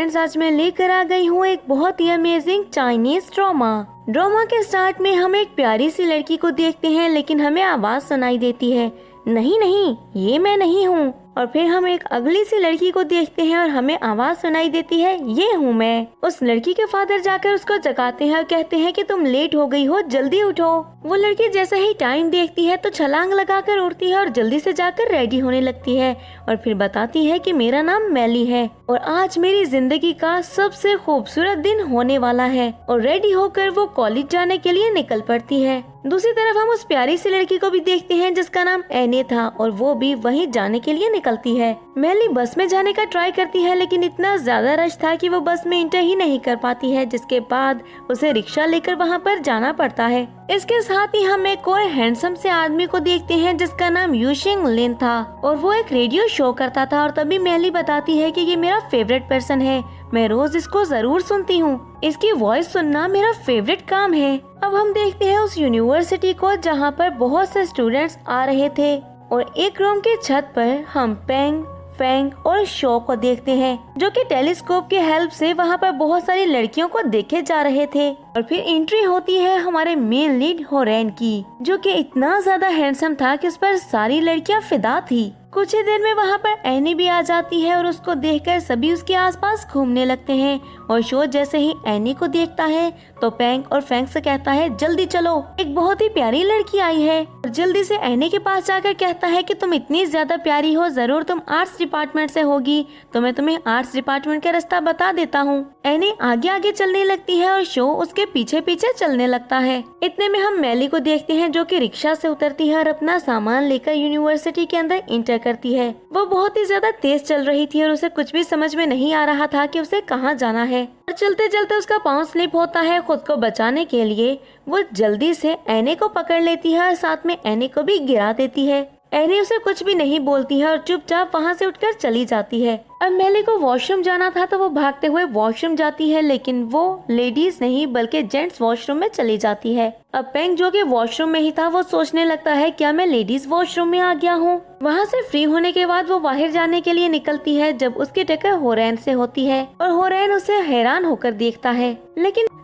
Friends, आज मैं लेकर आ गई हूँ एक बहुत ही अमेजिंग चाइनीज ड्रामा के स्टार्ट में हम एक प्यारी सी लड़की को देखते हैं, लेकिन हमें आवाज सुनाई देती है, नहीं नहीं ये मैं नहीं हूँ। और फिर हम एक अगली सी लड़की को देखते हैं और हमें आवाज सुनाई देती है, ये हूँ मैं। उस लड़की के फादर जाकर उसको जगाते हैं और कहते हैं कि तुम लेट हो गई हो, जल्दी उठो। वो लड़की जैसे ही टाइम देखती है तो छलांग लगाकर उठती है और जल्दी से जाकर रेडी होने लगती है और फिर बताती है कि मेरा नाम मैली है और आज मेरी जिंदगी का सबसे खूबसूरत दिन होने वाला है। और रेडी होकर वो कॉलेज जाने के लिए निकल पड़ती है। दूसरी तरफ हम उस प्यारी सी लड़की को भी देखते हैं जिसका नाम एने था और वो भी वहीं जाने के लिए निकलती है। मैली बस में जाने का ट्राई करती है, लेकिन इतना ज्यादा रश था कि वो बस में इंटर ही नहीं कर पाती है, जिसके बाद उसे रिक्शा लेकर वहाँ पर जाना पड़ता है। इसके साथ ही हम एक और हैंडसम से आदमी को देखते हैं जिसका नाम यूशिंग लिन था और वो एक रेडियो शो करता था। और तभी मैली बताती है कि ये मेरा फेवरेट पर्सन है, मैं रोज इसको जरूर सुनती हूँ, इसकी वॉइस सुनना मेरा फेवरेट काम है। अब हम देखते हैं उस यूनिवर्सिटी को जहाँ पर बहुत से स्टूडेंट्स आ रहे थे और एक रूम के छत पर हम पेंग, फेंग और शो को देखते हैं जो कि टेलीस्कोप की हेल्प से वहाँ पर बहुत सारी लड़कियों को देखे जा रहे थे। और फिर एंट्री होती है हमारे मेन लीड होरेन की, जो कि इतना ज्यादा हैंडसम था कि उस पर सारी लड़कियां फिदा थी। कुछ ही देर में वहाँ पर एनी भी आ जाती है और उसको देखकर सभी उसके आसपास घूमने लगते हैं। और शो जैसे ही एनी को देखता है तो पेंग और फेंग से कहता है, जल्दी चलो, एक बहुत ही प्यारी लड़की आई है। और जल्दी से एनी के पास जाकर कहता है कि तुम इतनी ज्यादा प्यारी हो, जरूर तुम आर्ट्स डिपार्टमेंट से होगी, तो मैं तुम्हें आर्ट्स डिपार्टमेंट का रास्ता बता देता हूँ। एनी आगे आगे चलने लगती है और शो उसके पीछे पीछे चलने लगता है। इतने में हम मैली को देखते हैं जो कि रिक्शा से उतरती है और अपना सामान लेकर यूनिवर्सिटी के अंदर इंटर करती है। वो बहुत ही ज्यादा तेज चल रही थी और उसे कुछ भी समझ में नहीं आ रहा था कि उसे कहाँ जाना है। और चलते चलते उसका पाँव स्लिप होता है। खुद को बचाने के लिए वो जल्दी से एने को पकड़ लेती है और साथ में एने को भी गिरा देती है। एनी उसे कुछ भी नहीं बोलती है और चुपचाप वहाँ से उठकर चली जाती है। अब मैली को वॉशरूम जाना था तो वो भागते हुए वॉशरूम जाती है, लेकिन वो लेडीज नहीं बल्कि जेंट्स वॉशरूम में चली जाती है। अब पेंग जो कि वॉशरूम में ही था वो सोचने लगता है, क्या मैं लेडीज वॉशरूम में आ गया हूँ। वहाँ से फ्री होने के बाद वो बाहर जाने के लिए निकलती है जब उसकी टक्कर होरेन से होती है और होरेन उसे हैरान होकर देखता है।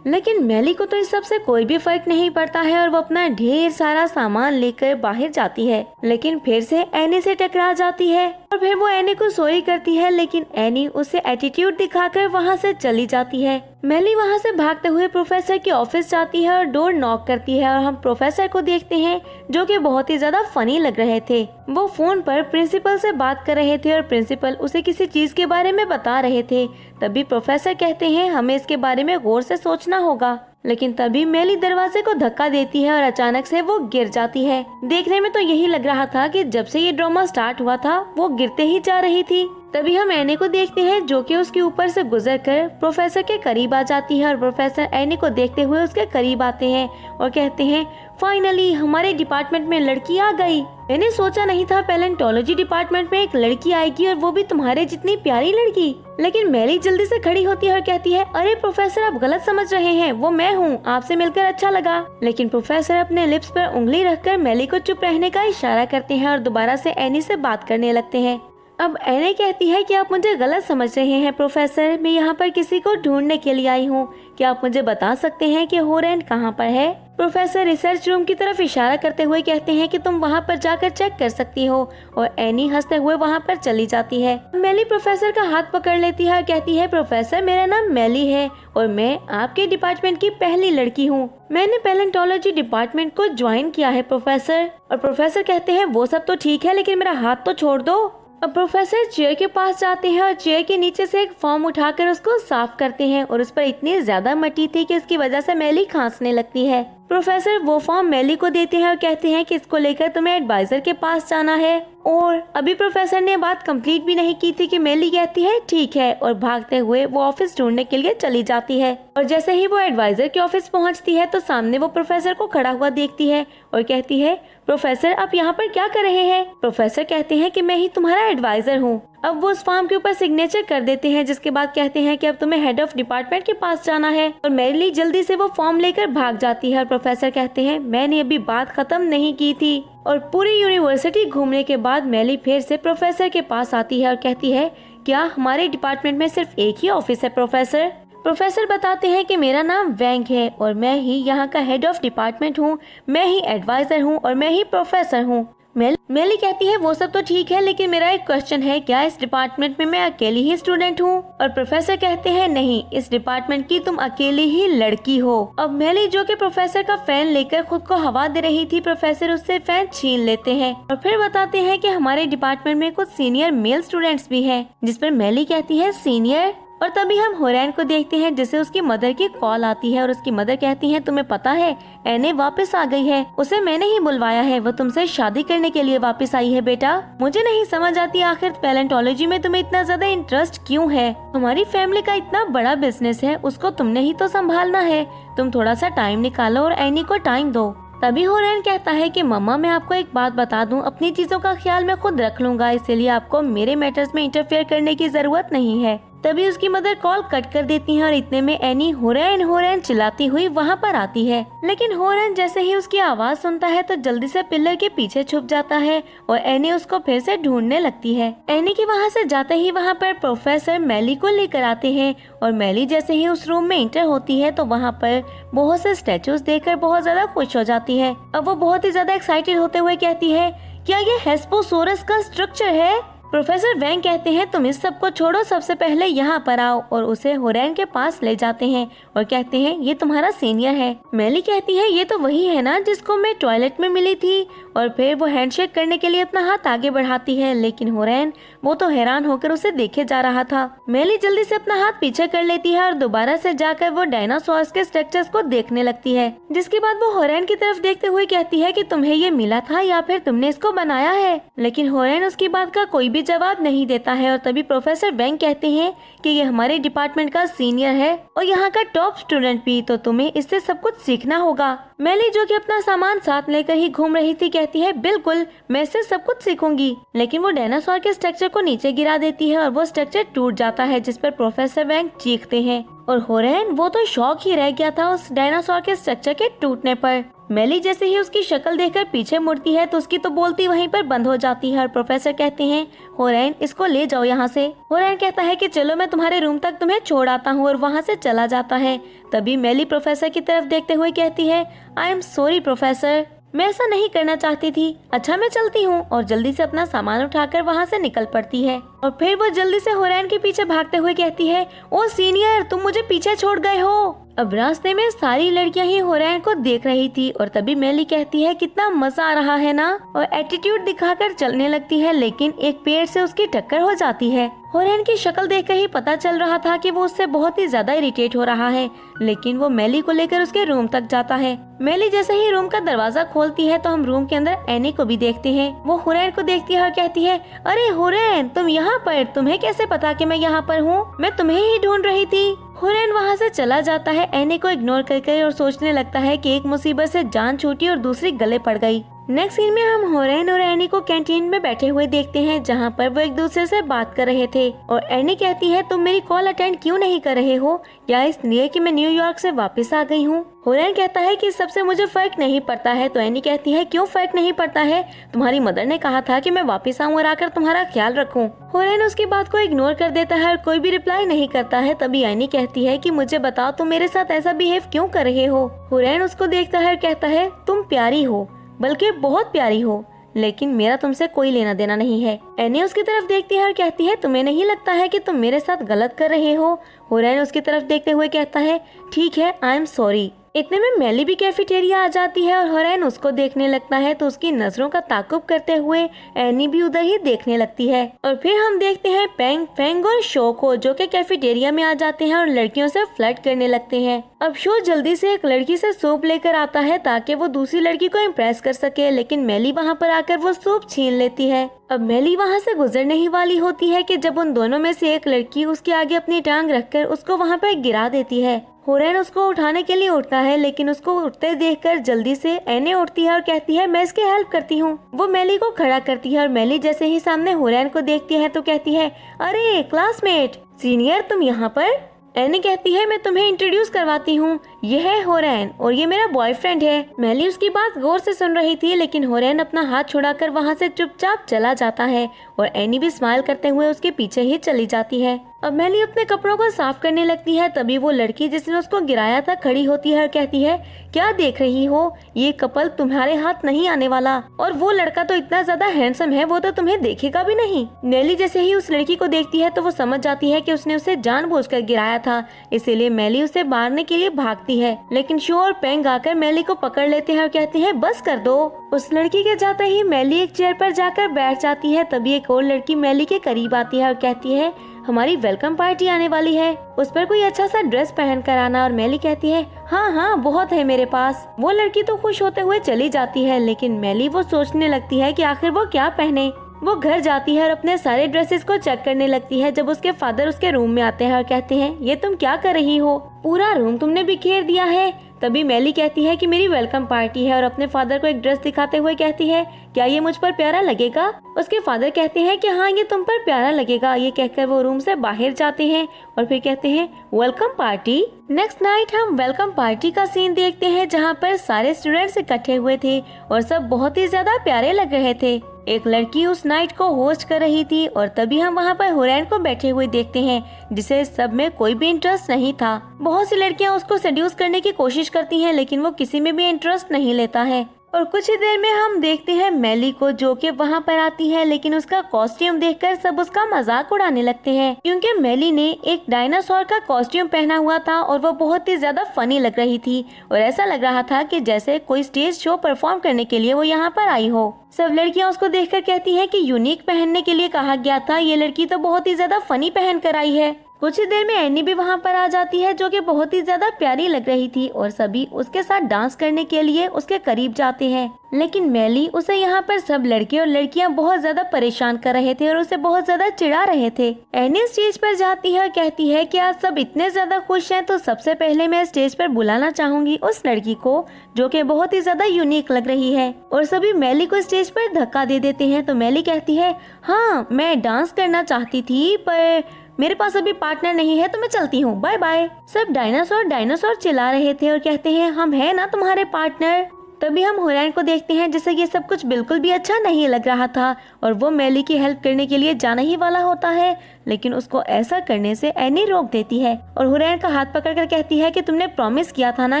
लेकिन मैली को तो इस सब से कोई भी फर्क नहीं पड़ता है और वो अपना ढेर सारा सामान लेकर बाहर जाती है, लेकिन फिर से एनी से टकरा जाती है और फिर वो एनी को सॉरी करती है, लेकिन एनी उसे एटीट्यूड दिखाकर वहाँ से चली जाती है। मैली वहाँ से भागते हुए प्रोफेसर के ऑफिस जाती है और डोर नॉक करती है और हम प्रोफेसर को देखते हैं जो कि बहुत ही ज्यादा फनी लग रहे थे। वो फोन पर प्रिंसिपल से बात कर रहे थे और प्रिंसिपल उसे किसी चीज के बारे में बता रहे थे। तभी प्रोफेसर कहते हैं, हमें इसके बारे में गौर से सोचना होगा। लेकिन तभी मैली दरवाजे को धक्का देती है और अचानक से वो गिर जाती है। देखने में तो यही लग रहा था कि जब से ये ड्रामा स्टार्ट हुआ था वो गिरते ही जा रही थी। तभी हम एनी को देखते हैं जो कि उसके ऊपर से गुजरकर प्रोफेसर के करीब आ जाती है और प्रोफेसर एनी को देखते हुए उसके करीब आते हैं और कहते हैं, फाइनली हमारे डिपार्टमेंट में लड़की आ गई। मैंने सोचा नहीं था पैलेंटोलॉजी डिपार्टमेंट में एक लड़की आएगी और वो भी तुम्हारे जितनी प्यारी लड़की। लेकिन मैली जल्दी से खड़ी होती है और कहती है, अरे प्रोफेसर आप गलत समझ रहे हैं, वो मैं हूँ, आपसे मिलकर अच्छा लगा। लेकिन प्रोफेसर अपने लिप्स पर उंगली रखकर मैली को चुप रहने का इशारा करते हैं और दोबारा से एनी से बात करने लगते हैं। अब एनी कहती है कि आप मुझे गलत समझ रहे हैं प्रोफेसर, मैं यहाँ पर किसी को ढूंढने के लिए आई हूँ, क्या आप मुझे बता सकते हैं कि होरेन कहाँ पर है। प्रोफेसर रिसर्च रूम की तरफ इशारा करते हुए कहते हैं कि तुम वहाँ पर जाकर चेक कर सकती हो और एनी हंसते हुए वहाँ पर चली जाती है। मैली प्रोफेसर का हाथ पकड़ लेती है और कहती है, प्रोफेसर मेरा नाम मैली है और मैं आपके डिपार्टमेंट की पहली लड़की हूँ, मैंने पैलेंटोलॉजी डिपार्टमेंट को ज्वाइन किया है प्रोफेसर। और प्रोफेसर कहते हैं, वो सब तो ठीक है लेकिन मेरा हाथ तो छोड़ दो। अब प्रोफेसर चेयर के पास जाते हैं और चेयर के नीचे से एक फॉर्म उठाकर उसको साफ करते हैं और उस पर इतनी ज्यादा मट्टी थी कि उसकी वजह से मैली खांसने लगती है। प्रोफेसर वो फॉर्म मैली को देते हैं और कहते हैं कि इसको लेकर तुम्हें एडवाइजर के पास जाना है। और अभी प्रोफेसर ने बात कंप्लीट भी नहीं की थी कि मैली कहती है ठीक है और भागते हुए वो ऑफिस ढूंढने के लिए चली जाती है। और जैसे ही वो एडवाइजर के ऑफिस पहुंचती है तो सामने वो प्रोफेसर को खड़ा हुआ देखती है और कहती है, प्रोफेसर आप यहाँ पर क्या कर रहे हैं। प्रोफेसर कहते हैं कि मैं ही तुम्हारा एडवाइजर हूँ। अब वो उस फॉर्म के ऊपर सिग्नेचर कर देते हैं, जिसके बाद कहते हैं कि अब तुम्हें हेड ऑफ डिपार्टमेंट के पास जाना है। और मैली जल्दी से वो फॉर्म लेकर भाग जाती है और प्रोफेसर कहते हैं, मैंने अभी बात खत्म नहीं की थी। और पूरी यूनिवर्सिटी घूमने के बाद मैली फिर से प्रोफेसर के पास आती है और कहती है क्या हमारे डिपार्टमेंट में सिर्फ एक ही ऑफिस है प्रोफेसर? प्रोफेसर बताते हैं कि मेरा नाम वैंग है और मैं ही यहाँ का हेड ऑफ डिपार्टमेंट हूँ, मैं ही एडवाइजर हूँ और मैं ही प्रोफेसर हूँ। मेली कहती है वो सब तो ठीक है, लेकिन मेरा एक क्वेश्चन है, क्या इस डिपार्टमेंट में मैं अकेली ही स्टूडेंट हूँ? और प्रोफेसर कहते हैं नहीं, इस डिपार्टमेंट की तुम अकेली ही लड़की हो। अब मेली जो कि प्रोफेसर का फैन लेकर खुद को हवा दे रही थी, प्रोफेसर उससे फैन छीन लेते हैं और फिर बताते हैं कि हमारे डिपार्टमेंट में कुछ सीनियर मेल स्टूडेंट्स भी हैं, जिस पर मेली कहती है सीनियर। और तभी हम होरैन को देखते हैं जिसे उसकी मदर की कॉल आती है और उसकी मदर कहती है तुम्हें पता है एने वापस आ गई है, उसे मैंने ही बुलवाया है, वो तुमसे शादी करने के लिए वापस आई है बेटा। मुझे नहीं समझ आती आखिर पैलेंटोलॉजी में तुम्हें इतना ज्यादा इंटरेस्ट क्यों है? हमारी फैमिली का इतना बड़ा बिजनेस है, उसको तुमने ही तो संभालना है, तुम थोड़ा सा टाइम निकालो और एनी को टाइम दो। तभी होरैन कहता है कि मम्मा मैं आपको एक बात बता दूं, अपनी चीजों का ख्याल मैं खुद रख लूंगा, इसीलिए आपको मेरे मैटर्स में इंटरफेयर करने की जरूरत नहीं है। तभी उसकी मदर कॉल कट कर देती है और इतने में एनी होरैन चिल्लाती हुई वहाँ पर आती है। लेकिन होरैन जैसे ही उसकी आवाज सुनता है तो जल्दी से पिलर के पीछे छुप जाता है और एनी उसको फिर से ढूंढने लगती है। एनी के वहाँ से जाते ही वहाँ पर प्रोफेसर मेली को लेकर आते हैं और मेली जैसे ही उस रूम में इंटर होती है तो वहाँ पर बहुत से स्टेचूज देखकर बहुत ज्यादा खुश हो जाती है। अब वो बहुत ही ज्यादा एक्साइटेड होते हुए कहती है क्या ये हेस्पोसोरस का स्ट्रक्चर है? प्रोफेसर वैंग कहते हैं तुम इस सब को छोड़ो, सबसे पहले यहाँ पर आओ, और उसे होरैन के पास ले जाते हैं और कहते हैं ये तुम्हारा सीनियर है। मेली कहती है ये तो वही है ना जिसको मैं टॉयलेट में मिली थी, और फिर वो हैंडशेक करने के लिए अपना हाथ आगे बढ़ाती है, लेकिन होरैन वो तो हैरान होकर उसे देखे जा रहा था। मेली जल्दी से अपना हाथ पीछे कर लेती है और दोबारा से जाकर वो डायनासोर्स के स्ट्रक्चर्स को देखने लगती है, जिसके बाद वो होरैन की तरफ देखते हुए कहती है कि तुम्हें ये मिला था या फिर तुमने इसको बनाया है? लेकिन होरैन उसकी बात का कोई भी जवाब नहीं देता है। और तभी प्रोफेसर वैंग कहते हैं कि ये हमारे डिपार्टमेंट का सीनियर है और यहाँ का टॉप स्टूडेंट भी, तो तुम्हें इससे सब कुछ सीखना होगा। मेली जो कि अपना सामान साथ लेकर ही घूम रही थी कहती है बिल्कुल मैं इससे सब कुछ सीखूंगी, लेकिन वो डायनासोर के स्ट्रक्चर को नीचे गिरा देती है और वो स्ट्रक्चर टूट जाता है, जिस पर प्रोफेसर वैंग चीखते हैं और होरैन वो तो शॉक ही रह गया था उस डायनासोर के स्ट्रक्चर के टूटने पर। मेली जैसे ही उसकी शक्ल देखकर पीछे मुड़ती है तो उसकी तो बोलती वहीं पर बंद हो जाती है और प्रोफेसर कहते हैं होरैन इसको ले जाओ यहाँ से। होरैन कहता है कि चलो मैं तुम्हारे रूम तक तुम्हें छोड़ आता हूँ और वहाँ से चला जाता है। तभी मेली प्रोफेसर की तरफ देखते हुए कहती है आई एम सॉरी प्रोफेसर, मैं ऐसा नहीं करना चाहती थी, अच्छा मैं चलती हूँ, और जल्दी से अपना सामान उठाकर वहाँ से निकल पड़ती है। और फिर वो जल्दी से होरैन के पीछे भागते हुए कहती है ओ सीनियर तुम मुझे पीछे छोड़ गए हो। अब रास्ते में सारी लड़कियां ही होरैन को देख रही थी और तभी मेली कहती है कितना मजा आ रहा है ना, और एटीट्यूड दिखाकर चलने लगती है, लेकिन एक पेड़ से उसकी टक्कर हो जाती है। होरैन की शक्ल देखकर ही पता चल रहा था कि वो उससे बहुत ही ज्यादा इरिटेट हो रहा है, लेकिन वो मेली को लेकर उसके रूम तक जाता है। मेली जैसे ही रूम का दरवाजा खोलती है तो हम रूम के अंदर एनी को भी देखते हैं। वो होरैन को देखती है और कहती है अरे होरैन तुम यहाँ पर, तुम्हें कैसे पता कि मैं यहाँ पर हूँ? मैं तुम्हें ही ढूंढ रही थी। होरैन वहाँ से चला जाता है एनी को इग्नोर करके और सोचने लगता है कि एक मुसीबत से जान छूटी और दूसरी गले पड़ गई। नेक्स्ट सीन में हम होरैन और एनी को कैंटीन में बैठे हुए देखते हैं, जहाँ पर वो एक दूसरे से बात कर रहे थे और एनी कहती है तुम मेरी कॉल अटेंड क्यों नहीं कर रहे हो, या इसलिए कि मैं न्यूयॉर्क से वापस आ गई हूँ? होरैन कहता है कि सबसे मुझे फर्क नहीं पड़ता है। तो एनी कहती है क्यों फर्क नहीं पड़ता है? तुम्हारी मदर ने कहा था कि मैं वापस आऊँ और आकर तुम्हारा ख्याल रखूं। होरैन उसकी बात को इग्नोर कर देता है और कोई भी रिप्लाई नहीं करता है। तभी एनी कहती है कि मुझे बताओ तुम मेरे साथ ऐसा बिहेव क्यों कर रहे हो? होरैन उसको देखता है और कहता है तुम प्यारी हो, बल्कि बहुत प्यारी हो, लेकिन मेरा तुमसे कोई लेना देना नहीं है। एनी उसकी तरफ देखती है और कहती है तुम्हें नहीं लगता है कि तुम मेरे साथ गलत कर रहे हो? होरैन उसकी तरफ देखते हुए कहता है ठीक है आई एम सॉरी। इतने में मेली भी कैफेटेरिया आ जाती है और होरैन उसको देखने लगता है तो उसकी नजरों का ताकुब करते हुए एनी भी उधर ही देखने लगती है। और फिर हम देखते हैं पेंग, फेंग और शो को, जो कि कैफेटेरिया में आ जाते हैं और लड़कियों से फ्लर्ट करने लगते हैं। अब शो जल्दी से एक लड़की से सूप लेकर आता है ताकि वो दूसरी लड़की को इम्प्रेस कर सके, लेकिन मेली वहाँ पर आकर वो सूप छीन लेती है। अब मेली वहाँ से गुजरने ही वाली होती है कि जब उन दोनों में से एक लड़की उसके आगे अपनी टांग रखकर उसको वहाँ पर गिरा देती है। होरैन उसको उठाने के लिए उठता है, लेकिन उसको उठते देखकर जल्दी से एनी उठती है और कहती है मैं इसकी हेल्प करती हूँ। वो मेली को खड़ा करती है और मेली जैसे ही सामने होरैन को देखती है तो कहती है अरे क्लासमेट सीनियर तुम यहाँ पर? एनी कहती है मैं तुम्हें इंट्रोड्यूस करवाती हूँ, ये है होरेन और ये मेरा बॉयफ्रेंड है। मेली उसकी बात गौर से सुन रही थी, लेकिन होरेन अपना हाथ छुड़ाकर वहाँ से चुपचाप चला जाता है और एनी भी स्माइल करते हुए उसके पीछे ही चली जाती है। अब मेली अपने कपड़ों को साफ करने लगती है, तभी वो लड़की जिसने उसको गिराया था खड़ी होती है और कहती है क्या देख रही हो, ये कपल तुम्हारे हाथ नहीं आने वाला, और वो लड़का तो इतना ज्यादा हैंडसम है, वो तो तुम्हें देखेगा भी नहीं। मेली जैसे ही उस लड़की को देखती है तो वो समझ जाती है कि उसने उसे जानबूझकर गिराया था, इसीलिए मेली उसे मारने के लिए भागती है, लेकिन शो और पेंग आकर मेली को पकड़ लेते हैं और कहते हैं बस कर दो। उस लड़की के जाते ही मेली एक चेयर पर जाकर बैठ जाती है, तभी एक और लड़की मेली के करीब आती है और कहती है हमारी वेलकम पार्टी आने वाली है, उस पर कोई अच्छा सा ड्रेस पहन कर आना। और मेली कहती है हाँ बहुत है मेरे पास। वो लड़की तो खुश होते हुए चली जाती है, लेकिन मेली वो सोचने लगती है कि आखिर वो क्या पहने। वो घर जाती है और अपने सारे ड्रेसेस को चेक करने लगती है, जब उसके फादर उसके रूम में आते हैं और कहते हैं ये तुम क्या कर रही हो, पूरा रूम तुमने बिखेर दिया है। तभी मेली कहती है कि मेरी वेलकम पार्टी है और अपने फादर को एक ड्रेस दिखाते हुए कहती है क्या ये मुझ पर प्यारा लगेगा। उसके फादर कहते हैं कि हाँ ये तुम पर प्यारा लगेगा। ये कहकर वो रूम से बाहर जाते हैं और फिर कहते हैं वेलकम पार्टी। नेक्स्ट नाइट हम वेलकम पार्टी का सीन देखते हैं, जहाँ पर सारे स्टूडेंट्स इकट्ठे हुए थे और सब बहुत ही ज्यादा प्यारे लग रहे थे। एक लड़की उस नाइट को होस्ट कर रही थी और तभी हम वहाँ पर होरेन को बैठे हुए देखते हैं, जिसे सब में कोई भी इंटरेस्ट नहीं था। बहुत सी लड़कियाँ उसको सेड्यूस करने की कोशिश करती हैं, लेकिन वो किसी में भी इंटरेस्ट नहीं लेता है। और कुछ ही देर में हम देखते हैं मेली को, जो कि वहाँ पर आती है, लेकिन उसका कॉस्ट्यूम देखकर सब उसका मजाक उड़ाने लगते हैं, क्योंकि मेली ने एक डायनासोर का कॉस्ट्यूम पहना हुआ था और वो बहुत ही ज्यादा फनी लग रही थी और ऐसा लग रहा था कि जैसे कोई स्टेज शो परफॉर्म करने के लिए वो यहाँ पर आई हो। सब लड़कियाँ उसको देखकर कहती हैं कि यूनिक पहनने के लिए कहा गया था, ये लड़की तो बहुत ही ज्यादा फनी पहन कर आई है। कुछ ही देर में एनी भी वहाँ पर आ जाती है, जो कि बहुत ही ज्यादा प्यारी लग रही थी और सभी उसके साथ डांस करने के लिए उसके करीब जाते हैं, लेकिन मेली उसे यहाँ पर सब लड़के और लड़कियाँ बहुत ज्यादा परेशान कर रहे थे और उसे बहुत ज्यादा चिढ़ा रहे थे। एनी स्टेज पर जाती है और कहती है कि आज सब इतने ज्यादा खुश हैं, तो सबसे पहले मैं स्टेज पर बुलाना चाहूंगी उस लड़की को जो कि बहुत ही ज्यादा यूनिक लग रही है। और सभी मेली को स्टेज पर धक्का दे देते हैं, तो मेली कहती है हाँ मैं डांस करना चाहती थी, पर मेरे पास अभी पार्टनर नहीं है, तो मैं चलती हूँ, बाय बाय। सब डायनासोर चिल्ला रहे थे और कहते हैं हम है ना तुम्हारे पार्टनर। तभी हम होरेन को देखते हैं, जिसे ये सब कुछ बिल्कुल भी अच्छा नहीं लग रहा था और वो मेली की हेल्प करने के लिए जाना ही वाला होता है, लेकिन उसको ऐसा करने से एनी रोक देती है और होरेन का हाथ पकड़कर कहती है कि तुमने प्रॉमिस किया था ना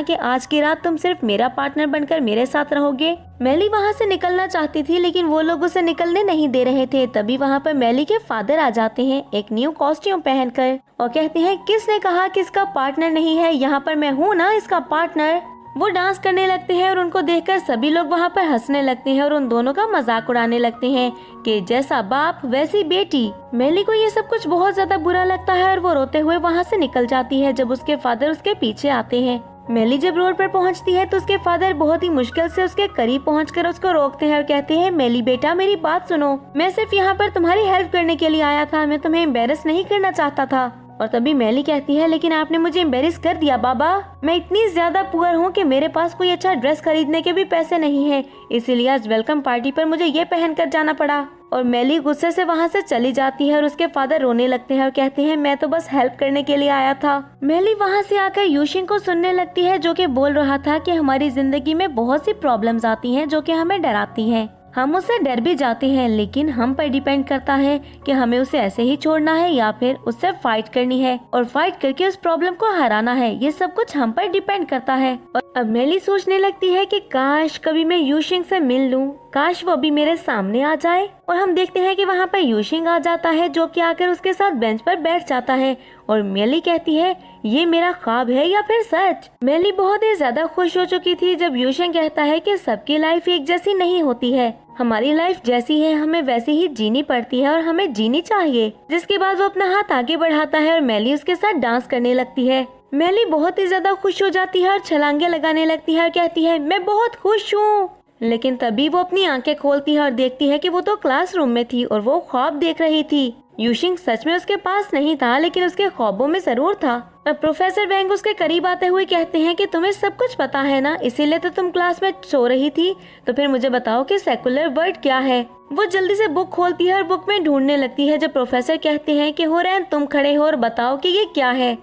कि आज की रात तुम सिर्फ मेरा पार्टनर बनकर मेरे साथ रहोगे। मेली वहाँ से निकलना चाहती थी, लेकिन वो लोग उसे निकलने नहीं दे रहे थे। तभी वहाँ पर मेली के फादर आ जाते हैं एक न्यू कॉस्ट्यूम पहनकर और कहते हैं किसने कहा कि इसका पार्टनर नहीं है, यहाँ पर मैं हूँ ना इसका पार्टनर। वो डांस करने लगते हैं और उनको देखकर सभी लोग वहाँ पर हंसने लगते हैं और उन दोनों का मजाक उड़ाने लगते हैं कि जैसा बाप वैसी बेटी। मेली को ये सब कुछ बहुत ज्यादा बुरा लगता है और वो रोते हुए वहाँ से निकल जाती है, जब उसके फादर उसके पीछे आते हैं। मेली जब रोड पर पहुँचती है तो उसके फादर बहुत ही मुश्किल से उसके करीब पहुँचकर उसको रोकते हैं और कहते हैं मेली बेटा मेरी बात सुनो, मैं सिर्फ यहाँ पर तुम्हारी हेल्प करने के लिए आया था, मैं तुम्हें एम्बेरस नहीं करना चाहता था। और तभी मेली कहती है लेकिन आपने मुझे एम्बेरस कर दिया बाबा, मैं इतनी ज्यादा पुअर हूँ कि मेरे पास कोई अच्छा ड्रेस खरीदने के भी पैसे नहीं है, इसीलिए आज वेलकम पार्टी पर मुझे ये पहन कर जाना पड़ा। और मेली गुस्से से वहाँ से चली जाती है और उसके फादर रोने लगते हैं और कहते हैं मैं तो बस हेल्प करने के लिए आया था। मेली वहाँ से आकर यूशिंग को सुनने लगती है, जो कि बोल रहा था कि हमारी जिंदगी में बहुत सी प्रॉब्लम्स आती हैं जो कि हमें डराती हैं, हम उससे डर भी जाते हैं, लेकिन हम पर डिपेंड करता है कि हमें उसे ऐसे ही छोड़ना है या फिर उससे फाइट करनी है और फाइट करके उस प्रॉब्लम को हराना है। ये सब कुछ हम पर डिपेंड करता है। और अब मेली सोचने लगती है कि काश कभी मैं यूशिंग से मिल लूं, काश वो भी मेरे सामने आ जाए। और हम देखते हैं कि वहाँ पर यूशिंग आ जाता है, जो कि आकर उसके साथ बेंच पर बैठ जाता है और मेली कहती है ये मेरा ख्वाब है या फिर सच। मेली बहुत ही ज्यादा खुश हो चुकी थी जब यूशिंग कहता है कि सबकी लाइफ एक जैसी नहीं होती है, हमारी लाइफ जैसी है हमें वैसी ही जीनी पड़ती है और हमें जीनी चाहिए। जिसके बाद वो अपना हाथ आगे बढ़ाता है और मेली उसके साथ डांस करने लगती है। मेली बहुत ही ज्यादा खुश हो जाती है और छलांगे लगाने लगती है और कहती है मैं बहुत खुश हूँ। लेकिन तभी वो अपनी आंखें खोलती है और देखती है कि वो तो क्लासरूम में थी और वो ख्वाब देख रही थी। यूशिंग सच में उसके पास नहीं था, लेकिन उसके ख्वाबों में जरूर था। अब प्रोफेसर वेंग उसके करीब आते हुए कहते हैं कि तुम्हें सब कुछ पता है ना, इसीलिए तो तुम क्लास में सो रही थी, तो फिर मुझे बताओ कि सेकुलर वर्ड क्या है। वो जल्दी से बुक खोलती है और बुक में ढूंढने लगती है, जब प्रोफेसर कहते हैं कि होरेन तुम खड़े हो और बताओ कि ये क्या है।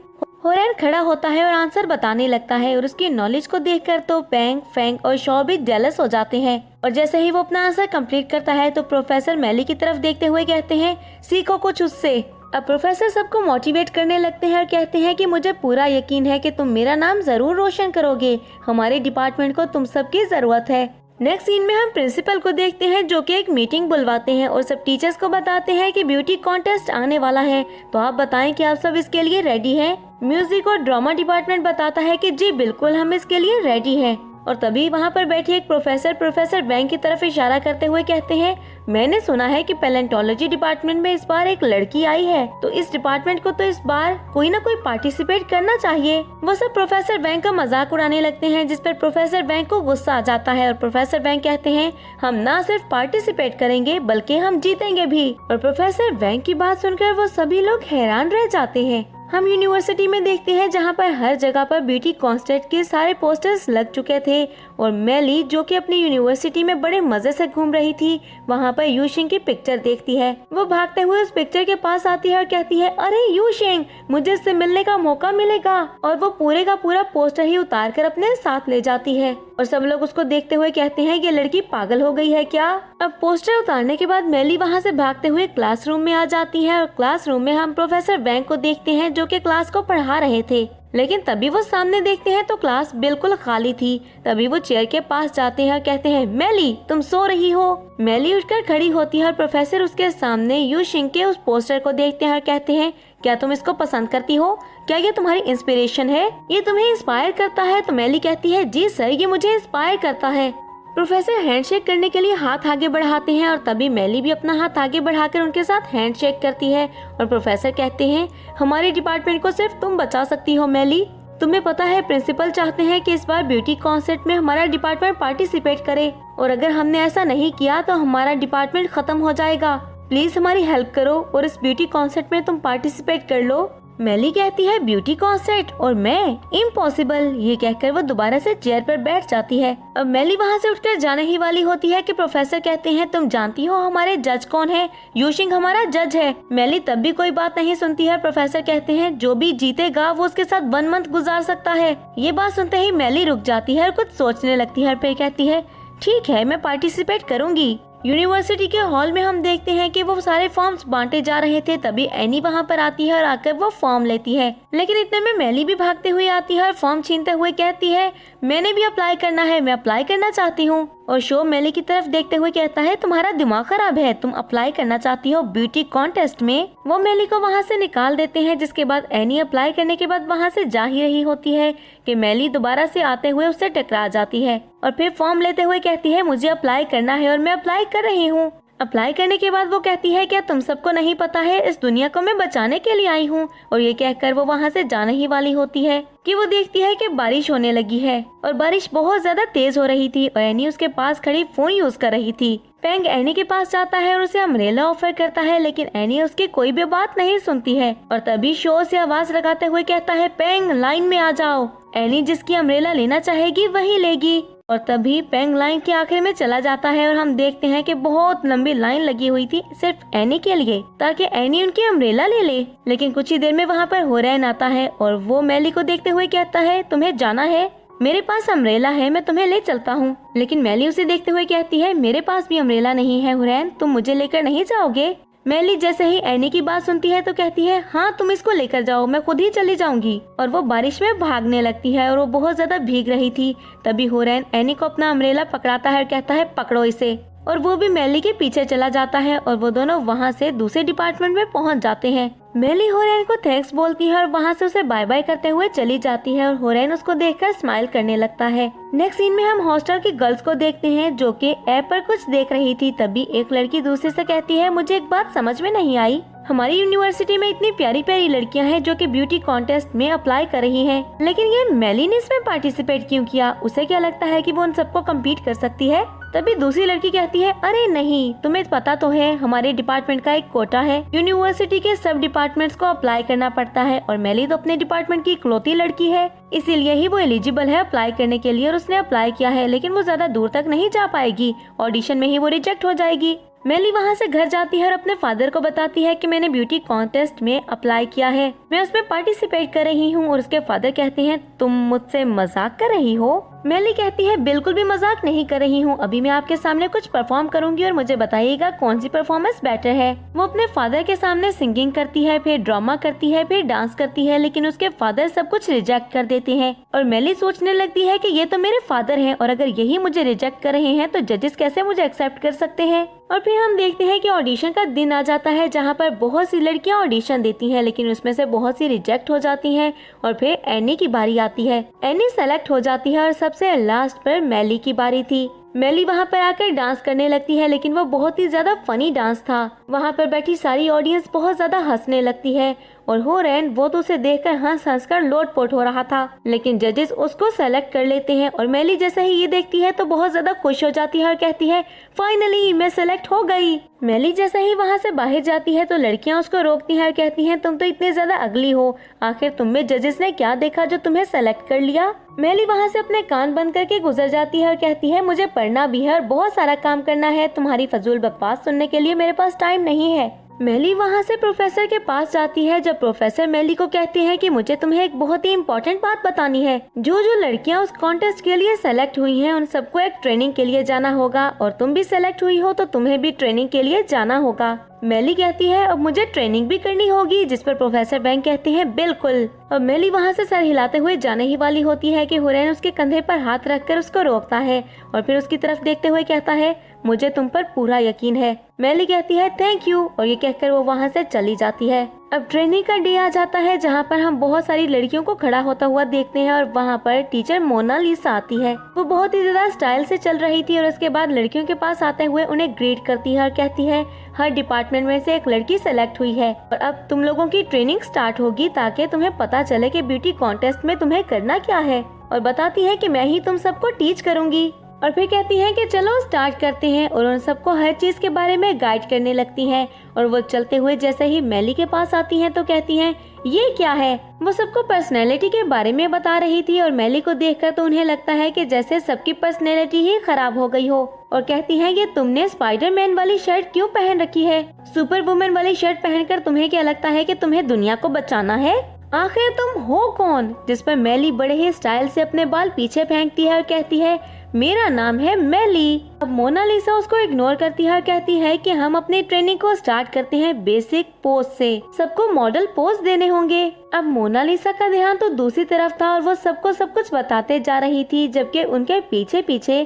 होरेन खड़ा होता है और आंसर बताने लगता है और उसकी नॉलेज को देखकर तो पेंग, फेंग और शॉ भी जेलस हो जाते हैं। और जैसे ही वो अपना आंसर कंप्लीट करता है तो प्रोफेसर मेली की तरफ देखते हुए कहते हैं, सीखो कुछ उससे। अब प्रोफेसर सबको मोटिवेट करने लगते हैं और कहते हैं कि मुझे पूरा यकीन है कि तुम मेरा नाम जरूर रोशन करोगे। हमारे डिपार्टमेंट को तुम सबकी जरूरत है। नेक्स्ट सीन में हम प्रिंसिपल को देखते हैं जो कि एक मीटिंग बुलवाते हैं और सब टीचर्स को बताते हैं कि ब्यूटी कॉन्टेस्ट आने वाला है, तो आप बताएं कि आप सब इसके लिए रेडी हैं। म्यूजिक और ड्रामा डिपार्टमेंट बताता है कि जी बिल्कुल हम इसके लिए रेडी हैं। और तभी वहाँ पर बैठे एक प्रोफेसर बैंक की तरफ इशारा करते हुए कहते हैं, मैंने सुना है कि पैलेंटोलॉजी डिपार्टमेंट में इस बार एक लड़की आई है, तो इस डिपार्टमेंट को तो इस बार कोई ना कोई पार्टिसिपेट करना चाहिए। वो सब प्रोफेसर बैंक का मजाक उड़ाने लगते हैं, जिस पर प्रोफेसर बैंक को गुस्सा आ जाता है और प्रोफेसर बैंक कहते हैं, हम ना सिर्फ पार्टिसिपेट करेंगे बल्कि हम जीतेंगे भी। और प्रोफेसर बैंक की बात सुनकर वो सभी लोग हैरान रह जाते हैं। हम यूनिवर्सिटी में देखते हैं जहाँ पर हर जगह पर ब्यूटी कॉन्टेस्ट के सारे पोस्टर्स लग चुके थे और मेली जो कि अपनी यूनिवर्सिटी में बड़े मजे से घूम रही थी, वहाँ पर यूशिंग की पिक्चर देखती है। वो भागते हुए उस पिक्चर के पास आती है और कहती है, अरे यूशिंग, मुझे इससे मिलने का मौका मिलेगा। और वो पूरे का पूरा पोस्टर ही उतार कर अपने साथ ले जाती है और सब लोग उसको देखते हुए कहते हैं, ये लड़की पागल हो गई है क्या। अब पोस्टर उतारने के बाद मेली वहाँ से भागते हुए क्लासरूम में आ जाती है और क्लासरूम में हम प्रोफेसर बैंक को देखते हैं जो कि क्लास को पढ़ा रहे थे। लेकिन तभी वो सामने देखते हैं तो क्लास बिल्कुल खाली थी। तभी वो चेयर के पास जाते हैं और कहते हैं, मेली तुम सो रही हो। मेली उठकर खड़ी होती है और प्रोफेसर उसके सामने यूशिंग के उस पोस्टर को देखते हैं और कहते हैं, क्या तुम इसको पसंद करती हो? क्या ये तुम्हारी इंस्पिरेशन है? ये तुम्हें इंस्पायर करता है? तो मेली कहती है, जी सर, ये मुझे इंस्पायर करता है। प्रोफेसर हैंडशेक करने के लिए हाथ आगे बढ़ाते हैं और तभी मेली भी अपना हाथ आगे बढ़ाकर उनके साथ हैंडशेक करती है और प्रोफेसर कहते हैं, हमारे डिपार्टमेंट को सिर्फ तुम बचा सकती हो मेली। तुम्हें पता है प्रिंसिपल चाहते हैं कि इस बार ब्यूटी कॉन्टेस्ट में हमारा डिपार्टमेंट पार्टिसिपेट करे और अगर हमने ऐसा नहीं किया तो हमारा डिपार्टमेंट खत्म हो जाएगा। प्लीज हमारी हेल्प करो और इस ब्यूटी कॉन्टेस्ट में तुम पार्टिसिपेट कर लो। मेली कहती है, ब्यूटी कॉन्टेस्ट और मैं, इम्पॉसिबल। ये कहकर वो दोबारा से चेयर पर बैठ जाती है। अब मेली वहाँ से उठकर जाने ही वाली होती है कि प्रोफेसर कहते हैं, तुम जानती हो हमारे जज कौन है? यूशिंग हमारा जज है। मेली तब भी कोई बात नहीं सुनती है। प्रोफेसर कहते हैं, जो भी जीतेगा वो उसके साथ 1 मंथ गुजार सकता है। ये बात सुनते ही मेली रुक जाती है और कुछ सोचने लगती है और फिर कहती है, ठीक है, मैं पार्टिसिपेट करूंगी। यूनिवर्सिटी के हॉल में हम देखते हैं कि वो सारे फॉर्म्स बांटे जा रहे थे। तभी एनी वहाँ पर आती है और आकर वो फॉर्म लेती है, लेकिन इतने में मेली भी भागते हुए आती है और फॉर्म छीनते हुए कहती है, मैंने भी अप्लाई करना है, मैं अप्लाई करना चाहती हूँ। और शो मेली की तरफ देखते हुए कहता है, तुम्हारा दिमाग खराब है, तुम अप्लाई करना चाहती हो ब्यूटी कॉन्टेस्ट में? वो मेली को वहाँ से निकाल देते हैं, जिसके बाद एनी अप्लाई करने के बाद वहाँ से जा ही रही होती है कि मेली दोबारा से आते हुए उससे टकरा जाती है और फिर फॉर्म लेते हुए कहती है, मुझे अप्लाई करना है और मैं अप्लाई कर रही हूँ। अप्लाई करने के बाद वो कहती है, क्या तुम सबको नहीं पता है, इस दुनिया को मैं बचाने के लिए आई हूँ। और ये कहकर वो वहाँ से जाने ही वाली होती है कि वो देखती है कि बारिश होने लगी है और बारिश बहुत ज्यादा तेज हो रही थी और एनी उसके पास खड़ी फोन यूज कर रही थी। पेंग एनी के पास जाता है और उसे अम्ब्रेला ऑफर करता है, लेकिन एनी उसकी कोई भी बात नहीं सुनती है और तभी शो से आवाज लगाते हुए कहता है, पेंग लाइन में आ जाओ। एनी जिसकी अम्ब्रेला लेना चाहेगी वही लेगी। और तभी पेंग लाइन के आखिर में चला जाता है और हम देखते हैं कि बहुत लंबी लाइन लगी हुई थी सिर्फ एनी के लिए, ताकि एनी उनकी अम्ब्रेला ले ले। लेकिन कुछ ही देर में वहाँ पर होरेन आता है और वो मेली को देखते हुए कहता है, तुम्हें जाना है? मेरे पास अम्ब्रेला है, मैं तुम्हें ले चलता हूँ। लेकिन मेली उसे देखते हुए कहती है, मेरे पास भी अम्ब्रेला नहीं है होरेन, तुम मुझे लेकर नहीं जाओगे? मेली जैसे ही एनी की बात सुनती है तो कहती है, हाँ तुम इसको लेकर जाओ, मैं खुद ही चली जाऊंगी। और वो बारिश में भागने लगती है और वो बहुत ज्यादा भीग रही थी। तभी होरेन एनी को अपना अम्ब्रेला पकड़ाता है और कहता है, पकड़ो इसे। और वो भी मेली के पीछे चला जाता है और वो दोनों वहाँ से दूसरे डिपार्टमेंट में पहुँच जाते हैं। मेली होरेन को थैंक्स बोलती है और वहाँ से उसे बाय बाय करते हुए चली जाती है और होरेन उसको देखकर स्माइल करने लगता है। नेक्स्ट सीन में हम हॉस्टल की गर्ल्स को देखते हैं जो कि ऐप पर कुछ देख रही थी। तभी एक लड़की दूसरे से कहती है, मुझे एक बात समझ में नहीं आई, हमारी यूनिवर्सिटी में इतनी प्यारी प्यारी लड़कियां हैं जो कि ब्यूटी कॉन्टेस्ट में अप्लाई कर रही हैं, लेकिन ये मेली ने इसमें पार्टिसिपेट क्यों किया? उसे क्या लगता है कि वो उन सबको कम्पीट कर सकती है? तभी दूसरी लड़की कहती है, अरे नहीं, तुम्हें पता तो है हमारे डिपार्टमेंट का एक कोटा है, यूनिवर्सिटी के सब डिपार्टमेंट्स को अप्लाई करना पड़ता है और मेली तो अपने डिपार्टमेंट की इकलौती लड़की है, इसीलिए ही वो एलिजिबल है अप्लाई करने के लिए और उसने अप्लाई किया है, लेकिन वो ज्यादा दूर तक नहीं जा पाएगी, ऑडिशन में ही वो रिजेक्ट हो जाएगी। मेली वहाँ से घर जाती है और अपने फादर को बताती है कि मैंने ब्यूटी कॉन्टेस्ट में अप्लाई किया है, मैं उसमें पार्टिसिपेट कर रही हूँ। और उसके फादर कहते हैं तुम मुझसे मजाक कर रही हो? मेली कहती है बिल्कुल भी मजाक नहीं कर रही हूँ, अभी मैं आपके सामने कुछ परफॉर्म करूंगी और मुझे बताइएगा कौन सी परफॉर्मेंस बेटर है। वो अपने फादर के सामने सिंगिंग करती है, फिर ड्रामा करती है, फिर डांस करती है, लेकिन उसके फादर सब कुछ रिजेक्ट कर देते हैं। और मेली सोचने लगती है कि ये तो मेरे फादर हैं और अगर यही मुझे रिजेक्ट कर रहे हैं तो जजेस कैसे मुझे एक्सेप्ट कर सकते हैं। और फिर हम देखते हैं कि ऑडिशन का दिन आ जाता है जहाँ पर बहुत सी लड़कियाँ ऑडिशन देती हैं, लेकिन उसमें से बहुत सी रिजेक्ट हो जाती हैं। और फिर एनी की बारी आती है। एनी सेलेक्ट हो जाती है और सबसे लास्ट पर मेली की बारी थी। मेली वहाँ पर आकर डांस करने लगती है, लेकिन वो बहुत ही ज्यादा फनी डांस था। वहाँ पर बैठी सारी ऑडियंस बहुत ज्यादा हंसने लगती है और होरेन वो तो उसे देखकर हंस कर लोटपोट हो रहा था, लेकिन जजेस उसको सेलेक्ट कर लेते हैं। और मेली जैसे ही ये देखती है तो बहुत ज्यादा खुश हो जाती है और कहती है फाइनली मैं सेलेक्ट हो गई। मेली जैसे ही वहाँ से बाहर जाती है तो लड़कियाँ उसको रोकती हैं और कहती हैं तुम तो इतने ज्यादा अगली हो, आखिर तुम में जजेस ने क्या देखा जो तुम्हें सेलेक्ट कर लिया। मेली वहाँ से अपने कान बंद करके गुजर जाती है और कहती है मुझे पढ़ना भी है और बहुत सारा काम करना है, तुम्हारी फजूल बकवास सुनने के लिए मेरे पास टाइम नहीं है। मेली वहाँ से प्रोफेसर के पास जाती है जब प्रोफेसर मेली को कहते हैं कि मुझे तुम्हें एक बहुत ही इम्पोर्टेंट बात बतानी है। जो लड़कियाँ उस कॉन्टेस्ट के लिए सेलेक्ट हुई हैं उन सबको एक ट्रेनिंग के लिए जाना होगा और तुम भी सेलेक्ट हुई हो तो तुम्हें भी ट्रेनिंग के लिए जाना होगा। मेली कहती है अब मुझे ट्रेनिंग भी करनी होगी, जिस पर प्रोफेसर बैंक कहते हैं बिल्कुल। और मेली वहाँ से सर हिलाते हुए जाने ही वाली होती है कि हुरैन उसके कंधे पर हाथ रखकर उसको रोकता है और फिर उसकी तरफ देखते हुए कहता है मुझे तुम पर पूरा यकीन है। मेली कहती है थैंक यू और ये कहकर वो वहाँ से चली जाती है। अब ट्रेनिंग का डे आ जाता है जहाँ पर हम बहुत सारी लड़कियों को खड़ा होता हुआ देखते हैं और वहाँ पर टीचर मोनालिसा आती है। वो बहुत ही ज्यादा स्टाइल से चल रही थी और उसके बाद लड़कियों के पास आते हुए उन्हें ग्रीट करती है और कहती है हर डिपार्टमेंट में से एक लड़की सेलेक्ट हुई है और अब तुम लोगों की ट्रेनिंग स्टार्ट होगी ताकि तुम्हें पता चले कि ब्यूटी कॉन्टेस्ट में तुम्हें करना क्या है। और बताती है कि मैं ही तुम सबको टीच करूंगी। और फिर कहती हैं कि चलो स्टार्ट करते हैं और उन सबको हर चीज के बारे में गाइड करने लगती हैं। और वो चलते हुए जैसे ही मेली के पास आती हैं तो कहती हैं ये क्या है। वो सबको पर्सनैलिटी के बारे में बता रही थी और मेली को देखकर तो उन्हें लगता है कि जैसे सबकी पर्सनैलिटी ही खराब हो गई हो। और कहती हैं कि तुमने स्पाइडरमैन वाली शर्ट क्यों पहन रखी है, सुपर वुमन वाली शर्ट पहनकर तुम्हें क्या लगता है कि तुम्हें दुनिया को बचाना है, आखिर तुम हो कौन। जिस पर मेली बड़े ही स्टाइल से अपने बाल पीछे फेंकती है और कहती है मेरा नाम है मेली। अब मोनालिसा उसको इग्नोर करती है और कहती है कि हम अपनी ट्रेनिंग को स्टार्ट करते हैं बेसिक पोज से, सबको मॉडल पोज देने होंगे। अब मोनालिसा का ध्यान तो दूसरी तरफ था और वो सबको सब कुछ बताते जा रही थी, जबकि उनके पीछे पीछे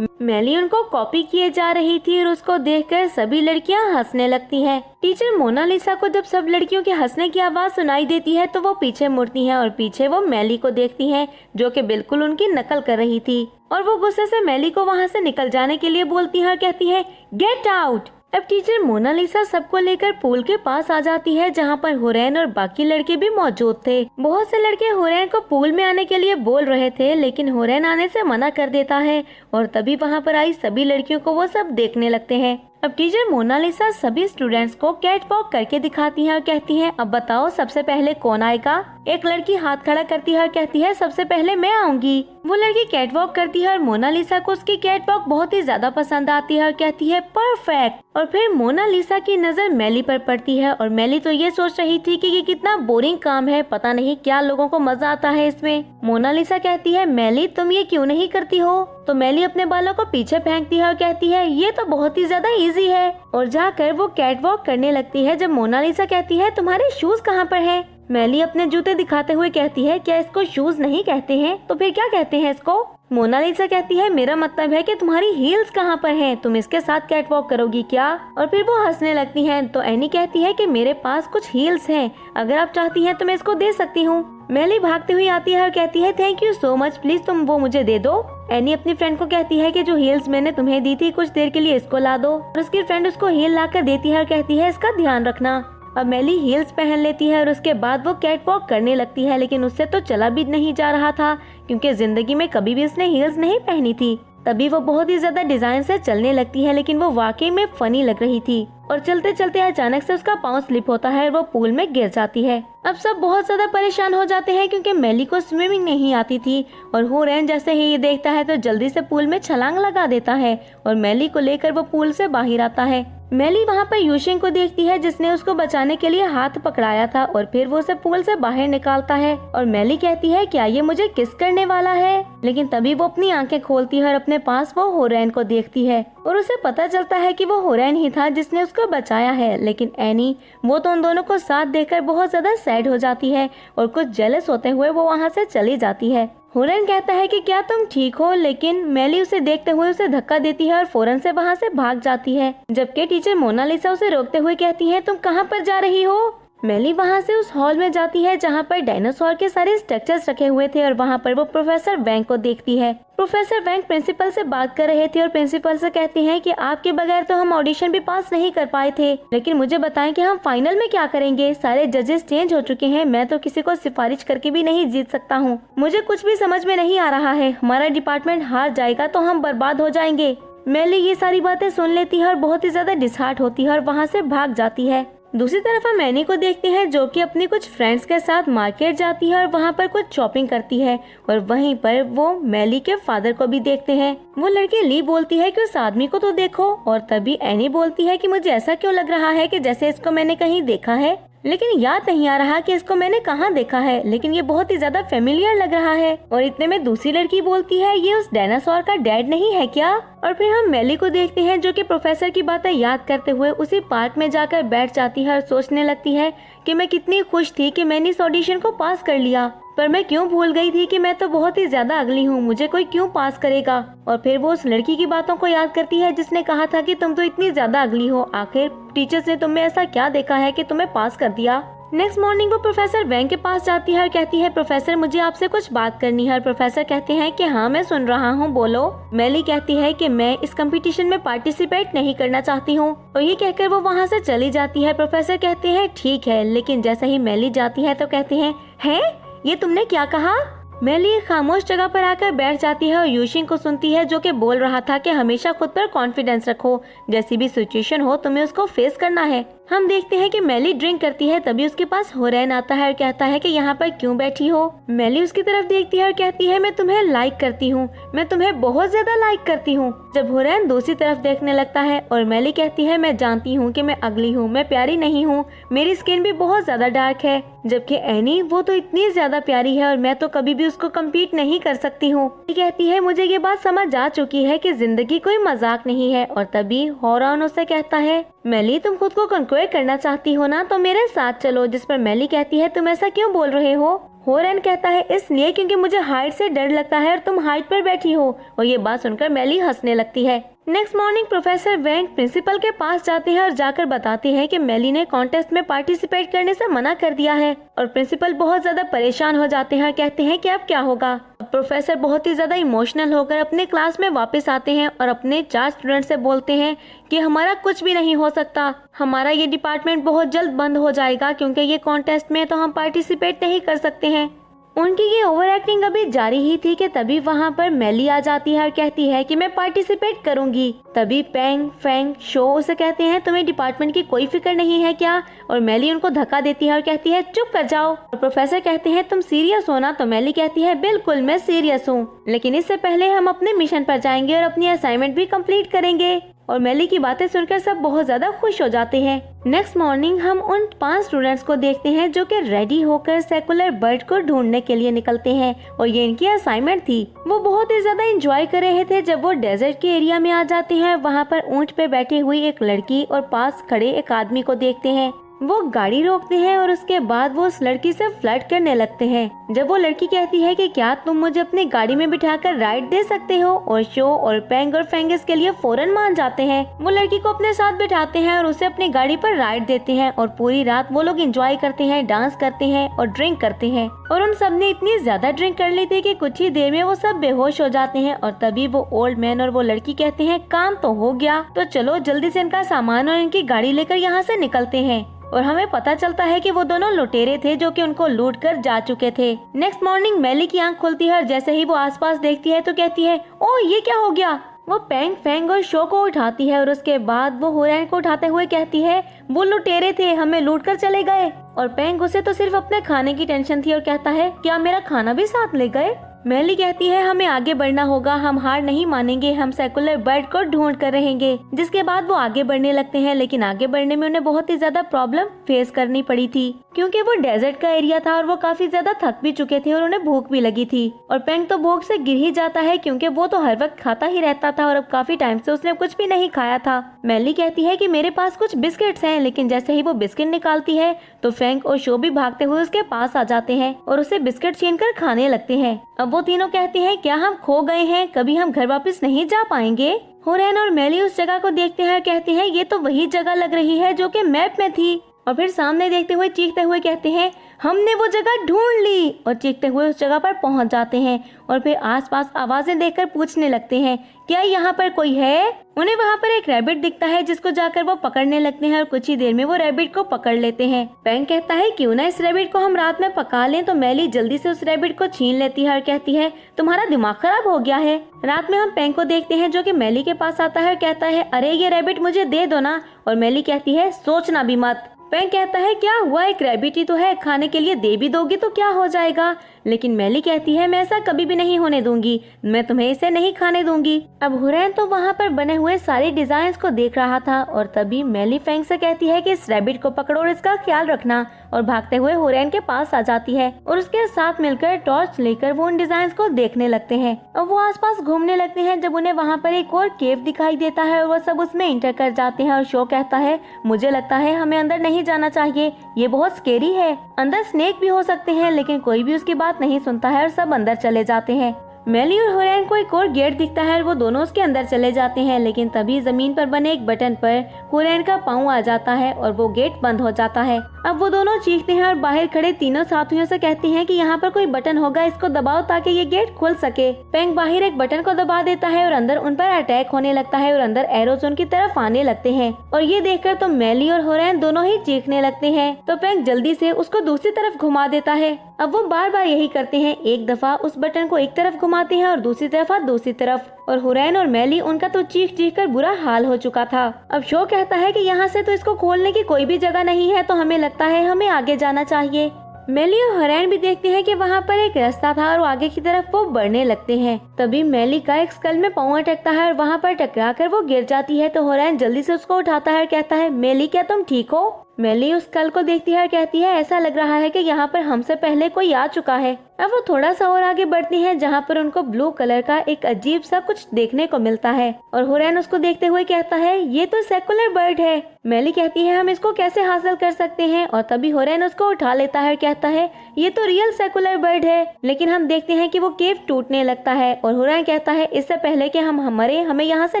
मेली उनको कॉपी किए जा रही थी और उसको देखकर सभी लड़कियां हंसने लगती हैं। टीचर मोनालिसा को जब सब लड़कियों के हंसने की आवाज सुनाई देती है तो वो पीछे मुड़ती हैं और पीछे वो मेली को देखती हैं जो कि बिल्कुल उनकी नकल कर रही थी। और वो गुस्से से मेली को वहाँ से निकल जाने के लिए बोलती है और कहती है गेट आउट। अब टीचर मोनालिसा सबको लेकर पूल के पास आ जाती है जहाँ पर हुरैन और बाकी लड़के भी मौजूद थे। बहुत से लड़के हुरैन को पूल में आने के लिए बोल रहे थे, लेकिन हुरैन आने से मना कर देता है और तभी वहाँ पर आई सभी लड़कियों को वो सब देखने लगते हैं। अब टीचर मोनालिसा सभी स्टूडेंट्स को कैट वॉक करके दिखाती है और कहती है अब बताओ सबसे पहले कौन आएगा। एक लड़की हाथ खड़ा करती है और कहती है सबसे पहले मैं आऊंगी। वो लड़की कैट वॉक करती है और मोनालिसा को उसकी कैट वॉक बहुत ही ज्यादा पसंद आती है और कहती है परफेक्ट। और फिर मोनालिसा की नजर मेली पर पड़ती है और मेली तो ये सोच रही थी कि ये कितना बोरिंग काम है, पता नहीं क्या लोगों को मजा आता है इसमें। मोनालिसा कहती है मेली तुम ये क्यों नहीं करती हो। तो मेली अपने बालों को पीछे फेंकती है और कहती है ये तो बहुत ही ज्यादा इजी है और जाकर वो कैट वॉक करने लगती है। जब मोनालिसा कहती है तुम्हारे शूज कहाँ पर हैं? मेली अपने जूते दिखाते हुए कहती है क्या इसको शूज नहीं कहते हैं तो फिर क्या कहते हैं इसको। मोनालिसा कहती है मेरा मतलब है कि तुम्हारी हील्स कहाँ पर हैं, तुम इसके साथ कैट वॉक करोगी क्या। और फिर वो हंसने लगती हैं। तो एनी कहती है कि मेरे पास कुछ हील्स हैं, अगर आप चाहती हैं तो मैं इसको दे सकती हूँ। मेली भागते हुए आती है और कहती है thank you so much, please तुम वो मुझे दे दो। एनी अपनी फ्रेंड को कहती है कि जो हील्स मैंने तुम्हें दी थी कुछ देर के लिए इसको ला दो। और उसकी फ्रेंड उसको हील ला कर देती है और कहती है इसका ध्यान रखना। अब मेली हील्स पहन लेती है और उसके बाद वो कैट वॉक करने लगती है, लेकिन उससे तो चला भी नहीं जा रहा था क्योंकि जिंदगी में कभी भी उसने हील्स नहीं पहनी थी। तभी वो बहुत ही ज्यादा डिजाइन से चलने लगती है, लेकिन वो वाकई में फनी लग रही थी। और चलते चलते अचानक से उसका पाँव स्लिप होता है और वो पूल में गिर जाती है। अब सब बहुत ज्यादा परेशान हो जाते हैं क्योंकि मेली को स्विमिंग नहीं आती थी और हुरैन जैसे ही ये देखता है तो जल्दी से पूल में छलांग लगा देता है और मेली को लेकर वो पूल से बाहर आता है। मेली वहाँ पर यूशिंग को देखती है जिसने उसको बचाने के लिए हाथ पकड़ाया था और फिर वो उसे पूल से बाहर निकालता है और मेली कहती है क्या ये मुझे किस करने वाला है, लेकिन तभी वो अपनी आंखें खोलती है और अपने पास वो होरैन को देखती है और उसे पता चलता है कि वो होरैन ही था जिसने उसको बचाया है। लेकिन एनी वो तो उन दोनों को साथ देखकर बहुत ज्यादा सैड हो जाती है और कुछ जेलस होते हुए वो वहाँ से चली जाती है। होरैन कहता है कि क्या तुम ठीक हो, लेकिन मेली उसे देखते हुए उसे धक्का देती है और फौरन से वहाँ से भाग जाती है, जबकि टीचर मोनालिसा उसे रोकते हुए कहती है तुम कहाँ पर जा रही हो। मेली वहाँ से उस हॉल में जाती है जहाँ पर डायनासोर के सारे स्ट्रक्चर्स रखे हुए थे और वहाँ पर वो प्रोफेसर वैंग को देखती है। प्रोफेसर वैंग प्रिंसिपल से बात कर रहे थे और प्रिंसिपल से कहते हैं कि आपके बगैर तो हम ऑडिशन भी पास नहीं कर पाए थे, लेकिन मुझे बताएं कि हम फाइनल में क्या करेंगे। सारे जजेस चेंज हो चुके हैं, मैं तो किसी को सिफारिश करके भी नहीं जीत सकता हूँ। मुझे कुछ भी समझ में नहीं आ रहा है, हमारा डिपार्टमेंट हार जाएगा तो हम बर्बाद हो जाएंगे। मेली ये सारी बातें सुन लेती है और बहुत ही ज्यादा डिसहार्ट होती है और वहाँ से भाग जाती है। दूसरी तरफ हम एनी को देखते हैं जो कि अपनी कुछ फ्रेंड्स के साथ मार्केट जाती है और वहाँ पर कुछ शॉपिंग करती है और वहीं पर वो मेली के फादर को भी देखते हैं। वो लड़की ली बोलती है कि उस आदमी को तो देखो और तभी एनी बोलती है कि मुझे ऐसा क्यों लग रहा है कि जैसे इसको मैंने कहीं देखा है, लेकिन याद नहीं आ रहा कि इसको मैंने कहाँ देखा है, लेकिन ये बहुत ही ज्यादा फेमिलियर लग रहा है। और इतने में दूसरी लड़की बोलती है ये उस डायनासोर का डैड नहीं है क्या। और फिर हम मेली को देखते हैं जो कि प्रोफेसर की बातें याद करते हुए उसी पार्क में जाकर बैठ जाती है और सोचने लगती है कि मैं कितनी खुश थी कि मैंने इस ऑडिशन को पास कर लिया, पर मैं क्यों भूल गई थी कि मैं तो बहुत ही ज्यादा अगली हूँ, मुझे कोई क्यों पास करेगा। और फिर वो उस लड़की की बातों को याद करती है जिसने कहा था कि तुम तो इतनी ज्यादा अगली हो, आखिर टीचर्स ने तुम्हें ऐसा क्या देखा है कि तुम्हें पास कर दिया। नेक्स्ट मॉर्निंग वो प्रोफेसर वैंग के पास जाती है और कहती है प्रोफेसर मुझे आपसे कुछ बात करनी है। और प्रोफेसर कहते हैं कि हाँ मैं सुन रहा हूँ, बोलो। मेली कहती है कि मैं इस कंपटीशन में पार्टिसिपेट नहीं करना चाहती हूँ और ये कहकर वो वहाँ से चली जाती है। प्रोफेसर कहते हैं ठीक है, लेकिन जैसे ही मेली जाती है तो कहते हैं ये तुमने क्या कहा। मेली एक खामोश जगह पर आकर बैठ जाती है और यूशिंग को सुनती है जो कि बोल रहा था कि हमेशा खुद पर कॉन्फिडेंस रखो, जैसी भी सिचुएशन हो तुम्हें उसको फेस करना है। हम देखते हैं कि मेली ड्रिंक करती है, तभी उसके पास होरैन आता है और कहता है कि यहाँ पर क्यों बैठी हो। मेली उसकी तरफ देखती है और कहती है मैं तुम्हें लाइक करती हूँ, मैं तुम्हें बहुत ज्यादा लाइक करती हूँ। जब होरैन दूसरी तरफ देखने लगता है और मेली कहती है मैं जानती हूँ कि मैं अगली हूँ, मैं प्यारी नहीं हूँ, मेरी स्किन भी बहुत ज्यादा डार्क है, जबकि एनी वो तो इतनी ज्यादा प्यारी है और मैं तो कभी भी उसको कम्पीट नहीं कर सकती हूँ। कहती है मुझे ये बात समझ आ चुकी है कि जिंदगी कोई मजाक नहीं है। और तभी होरैन उससे कहता है मेली तुम खुद को कंक्वेयर करना चाहती हो ना, तो मेरे साथ चलो। जिस पर मेली कहती है तुम ऐसा क्यों बोल रहे हो। होरैन कहता है इसलिए क्योंकि मुझे हाइट से डर लगता है और तुम हाइट पर बैठी हो। और ये बात सुनकर मेली हंसने लगती है। नेक्स्ट मॉर्निंग प्रोफेसर वैंग प्रिंसिपल के पास जाते हैं और जाकर बताते हैं कि मेली ने कॉन्टेस्ट में पार्टिसिपेट करने से मना कर दिया है। और प्रिंसिपल बहुत ज्यादा परेशान हो जाते हैं और कहते हैं कि अब क्या होगा। प्रोफेसर बहुत ही ज्यादा इमोशनल होकर अपने क्लास में वापस आते हैं और अपने 4 स्टूडेंट से बोलते हैं कि हमारा कुछ भी नहीं हो सकता, हमारा ये डिपार्टमेंट बहुत जल्द बंद हो जाएगा क्योंकि ये कॉन्टेस्ट में तो हम पार्टिसिपेट नहीं कर सकते हैं। उनकी ये ओवर एक्टिंग अभी जारी ही थी कि तभी वहाँ पर मेली आ जाती है और कहती है कि मैं पार्टिसिपेट करूंगी। तभी पेंग फेंग शो उसे कहते हैं तुम्हें डिपार्टमेंट की कोई फिक्र नहीं है क्या। और मेली उनको धक्का देती है और कहती है चुप कर जाओ। और प्रोफेसर कहते हैं तुम सीरियस हो ना। तो मेली कहती है बिल्कुल मैं सीरियस हूँ, लेकिन इससे पहले हम अपने मिशन पर जाएंगे और अपनी असाइनमेंट भी कंप्लीट करेंगे। और मेली की बातें सुनकर सब बहुत ज्यादा खुश हो जाते हैं। नेक्स्ट मॉर्निंग हम उन 5 स्टूडेंट्स को देखते हैं जो कि रेडी होकर सेकुलर बर्ड को ढूंढने के लिए निकलते हैं और ये इनकी असाइनमेंट थी। वो बहुत ही ज्यादा एंजॉय कर रहे थे जब वो डेजर्ट के एरिया में आ जाते हैं। वहाँ पर ऊंट पे बैठी हुई एक लड़की और पास खड़े एक आदमी को देखते हैं। वो गाड़ी रोकते हैं और उसके बाद वो उस लड़की से फ्लर्ट करने लगते हैं। जब वो लड़की कहती है कि क्या तुम मुझे अपनी गाड़ी में बिठाकर राइड दे सकते हो, और शो और पेंग और फेंगस के लिए फौरन मान जाते हैं। वो लड़की को अपने साथ बिठाते हैं और उसे अपनी गाड़ी पर राइड देते हैं और पूरी रात वो लोग एंजॉय करते हैं, डांस करते हैं और ड्रिंक करते हैं। और उन सब ने इतनी ज्यादा ड्रिंक कर ली थी कि कुछ ही देर में वो सब बेहोश हो जाते हैं। और तभी वो ओल्ड मैन और वो लड़की कहते हैं काम तो हो गया, तो चलो जल्दी से इनका सामान और इनकी गाड़ी लेकर यहाँ से निकलते हैं। और हमें पता चलता है कि वो दोनों लुटेरे थे जो कि उनको लूट कर जा चुके थे। नेक्स्ट मॉर्निंग मेली की आंख खुलती है और जैसे ही वो आसपास देखती है तो कहती है ओह ये क्या हो गया। वो पेंग फेंग और शो को उठाती है और उसके बाद वो होरैन को उठाते हुए कहती है वो लुटेरे थे, हमें लूट कर चले गए। और पेंग उसे तो सिर्फ अपने खाने की टेंशन थी और कहता है क्या मेरा खाना भी साथ ले गए। मेली कहती है हमें आगे बढ़ना होगा, हम हार नहीं मानेंगे, हम सेकुलर बर्ड को ढूंढ कर रहेंगे। जिसके बाद वो आगे बढ़ने लगते हैं, लेकिन आगे बढ़ने में उन्हें बहुत ही ज्यादा प्रॉब्लम फेस करनी पड़ी थी, क्योंकि वो डेजर्ट का एरिया था और वो काफी ज्यादा थक भी चुके थे और उन्हें भूख भी लगी थी। और पेंग तो भूख से गिर ही जाता है, क्योंकि वो तो हर वक्त खाता ही रहता था और अब काफी टाइम से उसने कुछ भी नहीं खाया था। मेली कहती है कि मेरे पास कुछ बिस्किट्स हैं, लेकिन जैसे ही वो बिस्किट निकालती है तो फेंग और शो भी भागते हुए उसके पास आ जाते हैं और उसे बिस्किट छीन कर खाने लगते हैं। अब वो तीनों कहते हैं क्या हम खो गए हैं, कभी हम घर वापस नहीं जा पाएंगे। होरेन और मेली उस जगह को देखते हैं और कहते हैं ये तो वही जगह लग रही है जो कि मैप में थी। और फिर सामने देखते हुए चीखते हुए कहते हैं हमने वो जगह ढूंढ ली, और चीखते हुए उस जगह पर पहुंच जाते हैं। और फिर आसपास आवाजें देखकर पूछने लगते हैं क्या यहाँ पर कोई है। उन्हें वहाँ पर एक रैबिट दिखता है जिसको जाकर वो पकड़ने लगते हैं और कुछ ही देर में वो रैबिट को पकड़ लेते हैं। पेंग कहता है क्यों ना इस रैबिट को हम रात में पका लें, तो मेली जल्दी से उस रैबिट को छीन लेती है और कहती है तुम्हारा दिमाग खराब हो गया है। रात में हम पेंग को देखते हैं जो कि मेली के पास आता है और कहता है अरे ये रैबिट मुझे दे दो ना। और मेली कहती है सोचना भी मत। पेंग कहता है क्या हुआ, एक रैबिट ही तो है, खाने के लिए दे भी दोगी तो क्या हो जाएगा। लेकिन मेली कहती है मैं ऐसा कभी भी नहीं होने दूंगी, मैं तुम्हें इसे नहीं खाने दूंगी। अब हुरैन तो वहाँ पर बने हुए सारे डिजाइन्स को देख रहा था और तभी मेली फेंग से कहती है कि इस रैबिट को पकड़ो और इसका ख्याल रखना, और भागते हुए हुरैन के पास आ जाती है और उसके साथ मिलकर टॉर्च लेकर वो उन डिजाइन्स को देखने लगते हैं। और वो आसपास घूमने लगते हैं जब उन्हें वहाँ पर एक और केव दिखाई देता है और वो सब उसमें इंटर कर जाते हैं। और शो कहता है मुझे लगता है हमें अंदर नहीं जाना चाहिए, ये बहुत स्केरी है, अंदर स्नेक भी हो सकते हैं। लेकिन कोई भी उसकी बात नहीं सुनता है और सब अंदर चले जाते हैं। मेली और होरेन को एक और गेट दिखता है और वो दोनों उसके अंदर चले जाते हैं। लेकिन तभी जमीन पर बने एक बटन पर होरेन का पाँव आ जाता है और वो गेट बंद हो जाता है। अब वो दोनों चीखते हैं और बाहर खड़े तीनों साथियों से कहते हैं कि यहाँ पर कोई बटन होगा, इसको दबाओ ताकि ये गेट खुल सके। पेंग बाहर एक बटन को दबा देता है और अंदर उन पर अटैक होने लगता है और अंदर एरोज उनकी तरफ आने लगते हैं। और ये देखकर तो मेली और होरेन दोनों ही चीखने लगते हैं, तो पेंग जल्दी से उसको दूसरी तरफ घुमा देता है। अब वो बार बार यही करते हैं, एक दफा उस बटन को एक तरफ घुमाते हैं और दूसरी दफा दूसरी तरफ। और हुरैन और मेली उनका तो चीख चीख कर बुरा हाल हो चुका था। अब शो कहता है कि यहाँ से तो इसको खोलने की कोई भी जगह नहीं है, तो हमें लगता है हमें आगे जाना चाहिए। मेली और हुरैन भी देखते हैं कि वहाँ पर एक रास्ता था और आगे की तरफ वो बढ़ने लगते हैं। तभी मेली का एक स्कल में पाँव अटकता है और वहाँ पर टकरा कर वो गिर जाती है, तो हुरैन जल्दी से उसको उठाता है और कहता है मेली क्या तुम ठीक हो। मेली उस स्कल को देखती है और कहती है ऐसा लग रहा है कि यहाँ पर हमसे पहले कोई आ चुका है। अब वो थोड़ा सा और आगे बढ़ती हैं जहाँ पर उनको ब्लू कलर का एक अजीब सा कुछ देखने को मिलता है। और हुरैन उसको देखते हुए कहता है ये तो सेकुलर बर्ड है। मेली कहती है हम इसको कैसे हासिल कर सकते हैं, और तभी हुरैन उसको उठा लेता है और कहता है ये तो रियल सेकुलर बर्ड है। लेकिन हम देखते हैं कि वो केव टूटने लगता है और हुरैन कहता है इससे पहले कि हमें यहाँ से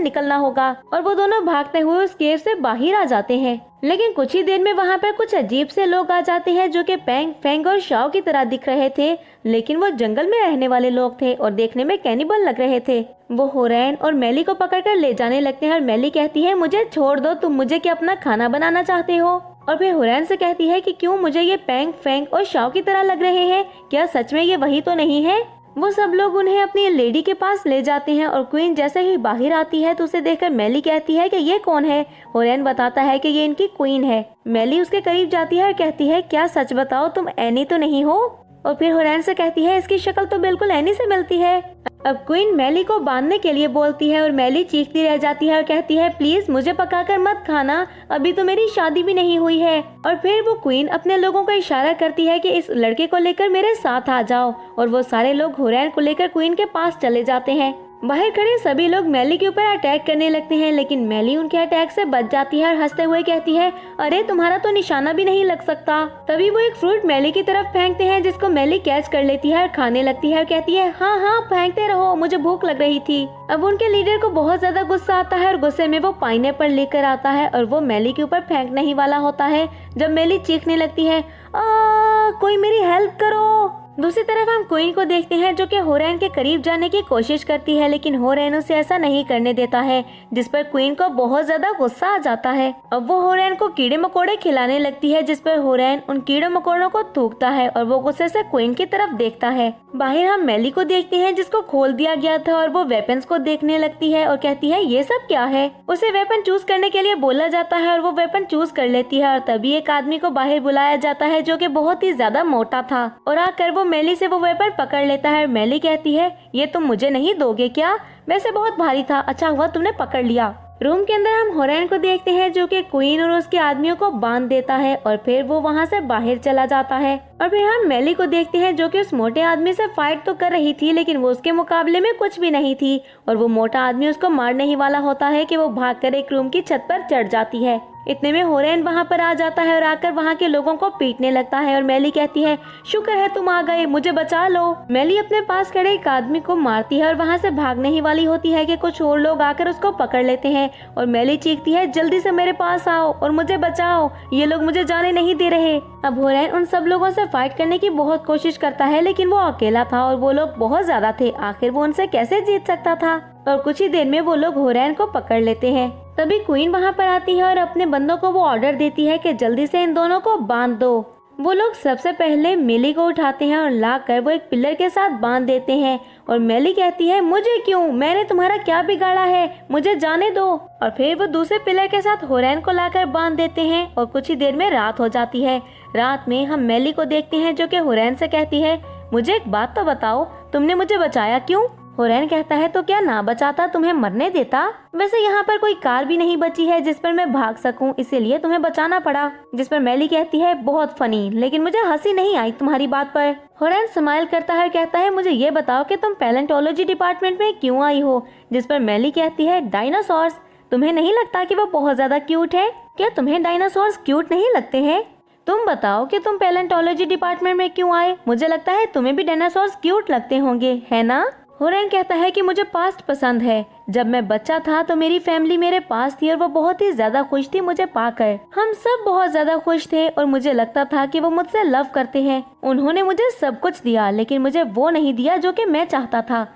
निकलना होगा। और वो दोनों भागते हुए उस केव से बाहर आ जाते हैं। लेकिन कुछ ही देर में वहाँ पर कुछ अजीब से लोग आ जाते हैं जो कि पेंग, फेंग और शाओ की तरह दिख रहे थे, लेकिन वो जंगल में रहने वाले लोग थे और देखने में कैनिबल लग रहे थे। वो हुरैन और मेली को पकड़कर ले जाने लगते हैं और मेली कहती है मुझे छोड़ दो, तुम मुझे क्या अपना खाना बनाना चाहते हो। और फिर हुरैन से कहती है कि क्यों मुझे ये पेंग, फेंग और शाओ की तरह लग रहे हैं, क्या सच में ये वही तो नहीं है। वो सब लोग उन्हें अपनी लेडी के पास ले जाते हैं और क्वीन जैसे ही बाहर आती है तो उसे देखकर मेली कहती है कि ये कौन है। हुरैन बताता है कि ये इनकी क्वीन है। मेली उसके करीब जाती है और कहती है क्या सच बताओ तुम एनी तो नहीं हो। और फिर हुरैन से कहती है इसकी शक्ल तो बिल्कुल एनी से मिलती है। अब क्वीन मेली को बांधने के लिए बोलती है और मेली चीखती रह जाती है और कहती है प्लीज मुझे पकाकर मत खाना, अभी तो मेरी शादी भी नहीं हुई है। और फिर वो क्वीन अपने लोगों को इशारा करती है कि इस लड़के को लेकर मेरे साथ आ जाओ, और वो सारे लोग हुरैन को लेकर क्वीन के पास चले जाते हैं। बाहर खड़े सभी लोग मेली के ऊपर अटैक करने लगते हैं, लेकिन मेली उनके अटैक से बच जाती है और हंसते हुए कहती है अरे तुम्हारा तो निशाना भी नहीं लग सकता। तभी वो एक फ्रूट मेली की तरफ फेंकते हैं जिसको मेली कैच कर लेती है और खाने लगती है और कहती है हाँ हाँ फेंकते रहो, मुझे भूख लग रही थी। अब उनके लीडर को बहुत ज्यादा गुस्सा आता है और गुस्से में वो पाइनएप्पल लेकर आता है और वो मेली के ऊपर फेंकने ही वाला होता है जब मेली चीखने लगती है कोई मेरी हेल्प करो। दूसरी तरफ हम क्वीन को देखते हैं जो कि हुरैन के करीब जाने की कोशिश करती है, लेकिन हुरैन उसे ऐसा नहीं करने देता है, जिस पर क्वीन को बहुत ज्यादा गुस्सा आ जाता है। अब वो हुरैन को कीड़े मकोड़े खिलाने लगती है, जिस पर हुरैन उन कीड़े मकोड़ों को थूकता है और वो गुस्से से क्वीन की तरफ देखता है। बाहर हम मेली को देखते हैं जिसको खोल दिया गया था और वो वेपन्स को देखने लगती है और कहती है ये सब क्या है। उसे वेपन चूज करने के लिए बोला जाता है और वो वेपन चूज कर लेती है और तभी एक आदमी को बाहर बुलाया जाता है जो कि बहुत ही ज्यादा मोटा था और आकर वो वो मेली से वो वेपन पकड़ लेता है। मेली कहती है ये तुम मुझे नहीं दोगे क्या? वैसे बहुत भारी था, अच्छा हुआ तुमने पकड़ लिया। रूम के अंदर हम होरेन को देखते हैं जो कि क्वीन और उसके आदमियों को बांध देता है और फिर वो वहाँ से बाहर चला जाता है। और फिर हम मेली को देखते हैं जो कि उस मोटे आदमी से फाइट तो कर रही थी लेकिन वो उसके मुकाबले में कुछ भी नहीं थी और वो मोटा आदमी उसको मारने ही वाला होता है कि वो भागकर एक रूम की छत पर चढ़ जाती है। इतने में होरेन वहाँ पर आ जाता है और आकर वहाँ के लोगों को पीटने लगता है और मेली कहती है शुक्र है तुम आ गए, मुझे बचा लो। मेली अपने पास खड़े एक आदमी को मारती है और वहाँ से भागने ही वाली होती है कि कुछ और लोग आकर उसको पकड़ लेते हैं और मेली चीखती है जल्दी से मेरे पास आओ और मुझे बचाओ, ये लोग मुझे जाने नहीं दे रहे। अब होरेन उन सब लोगों से फाइट करने की बहुत कोशिश करता है लेकिन वो अकेला था और वो लोग बहुत ज्यादा थे, आखिर वो उनसे कैसे जीत सकता था। और कुछ ही देर में वो लोग होरेन को पकड़ लेते हैं। तभी क्वीन वहाँ पर आती है और अपने बंदों को वो ऑर्डर देती है कि जल्दी से इन दोनों को बांध दो। वो लोग सबसे पहले मेली को उठाते हैं और लाकर वो एक पिलर के साथ बांध देते हैं और मेली कहती है मुझे क्यों, मैंने तुम्हारा क्या बिगाड़ा है, मुझे जाने दो। और फिर वो दूसरे पिलर के साथ होरेन को लाकर बांध देते हैं और कुछ ही देर में रात हो जाती है। रात में हम मेली को देखते हैं जो कि होरेन से कहती है मुझे एक बात तो बताओ, तुमने मुझे बचाया क्यों? होरेन कहता है तो क्या ना बचाता तुम्हें मरने देता? वैसे यहाँ पर कोई कार भी नहीं बची है जिस पर मैं भाग सकूं, इसीलिए तुम्हें बचाना पड़ा। जिस पर मेली कहती है बहुत फनी, लेकिन मुझे हंसी नहीं आई तुम्हारी बात पर। होरेन स्माइल करता है और कहता है मुझे ये बताओ कि तुम पैलेंटोलॉजी डिपार्टमेंट में क्यों आई हो? जिस पर मेली कहती है डायनासोर्स। तुम्हें नहीं लगता कि वो बहुत ज्यादा क्यूट है? क्या तुम्हें डायनासोर्स क्यूट नहीं लगते हैं? तुम बताओ कि तुम पैलेंटोलॉजी डिपार्टमेंट में क्यों आए? मुझे लगता है तुम्हें भी डायनासोर्स क्यूट लगते होंगे, है ना? होरेन कहता है कि मुझे पास्ट पसंद है। जब मैं बच्चा था तो मेरी फैमिली मेरे पास थी और वो बहुत ही ज्यादा खुश थी मुझे पाकर। हम सब बहुत ज्यादा खुश थे और मुझे लगता था कि वो मुझसे लव करते हैं। उन्होंने मुझे सब कुछ दिया लेकिन मुझे वो नहीं दिया जो कि मैं चाहता था।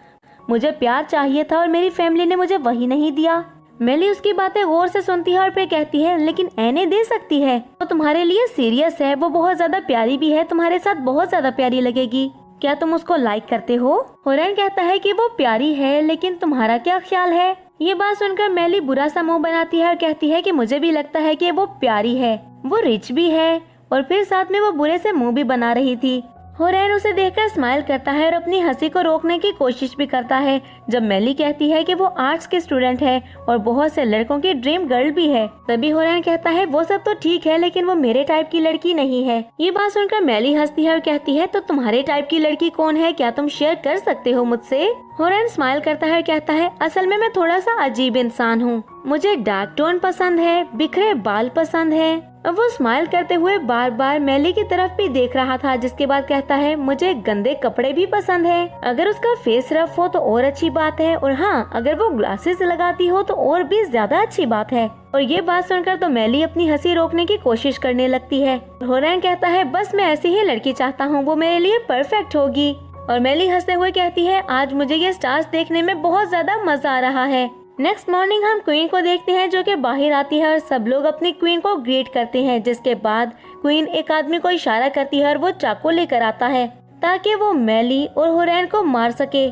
मुझे प्यार चाहिए था और मेरी फैमिली ने मुझे वही नहीं दिया। मेली उसकी बातें गौर से सुनती है और फिर कहती है लेकिन एने दे सकती है, वो तुम्हारे लिए सीरियस है, वो बहुत ज्यादा प्यारी भी है, तुम्हारे साथ बहुत ज्यादा प्यारी लगेगी। क्या तुम उसको लाइक करते हो? होरेन कहता है कि वो प्यारी है लेकिन तुम्हारा क्या ख्याल है? ये बात सुनकर मेली बुरा सा मुंह बनाती है और कहती है कि मुझे भी लगता है कि वो प्यारी है, वो रिच भी है। और फिर साथ में वो बुरे से मुंह भी बना रही थी। होरेन उसे देखकर स्माइल करता है और अपनी हंसी को रोकने की कोशिश भी करता है। जब मेली कहती है कि वो आर्ट्स के स्टूडेंट है और बहुत से लड़कों की ड्रीम गर्ल भी है, तभी होरेन कहता है वो सब तो ठीक है लेकिन वो मेरे टाइप की लड़की नहीं है। ये बात सुनकर मेली हंसती है और कहती है तो तुम्हारे टाइप की लड़की कौन है, क्या तुम शेयर कर सकते हो मुझसे? होरेन स्माइल करता है और कहता है असल में मैं थोड़ा सा अजीब इंसान हूँ, मुझे डार्क टोन पसंद है, बिखरे बाल पसंद है। अब वो स्माइल करते हुए बार बार मेली की तरफ भी देख रहा था, जिसके बाद कहता है मुझे गंदे कपड़े भी पसंद है। अगर उसका फेस रफ हो तो और अच्छी बात है, और हाँ अगर वो ग्लासेस लगाती हो तो और भी ज्यादा अच्छी बात है। और ये बात सुनकर तो मेली अपनी हंसी रोकने की कोशिश करने लगती है। होरेन कहता है बस मैं ऐसी ही लड़की चाहता हूँ, वो मेरे लिए परफेक्ट होगी। और मेली हंसते हुए कहती है आज मुझे ये स्टार्स देखने में बहुत ज्यादा मजा आ रहा है। नेक्स्ट मॉर्निंग हम क्वीन को देखते हैं जो कि बाहर आती है और सब लोग अपनी क्वीन को ग्रीट करते हैं, जिसके बाद क्वीन एक आदमी को इशारा करती है और वो चाकू लेकर आता है ताकि वो मेली और होरेन को मार सके।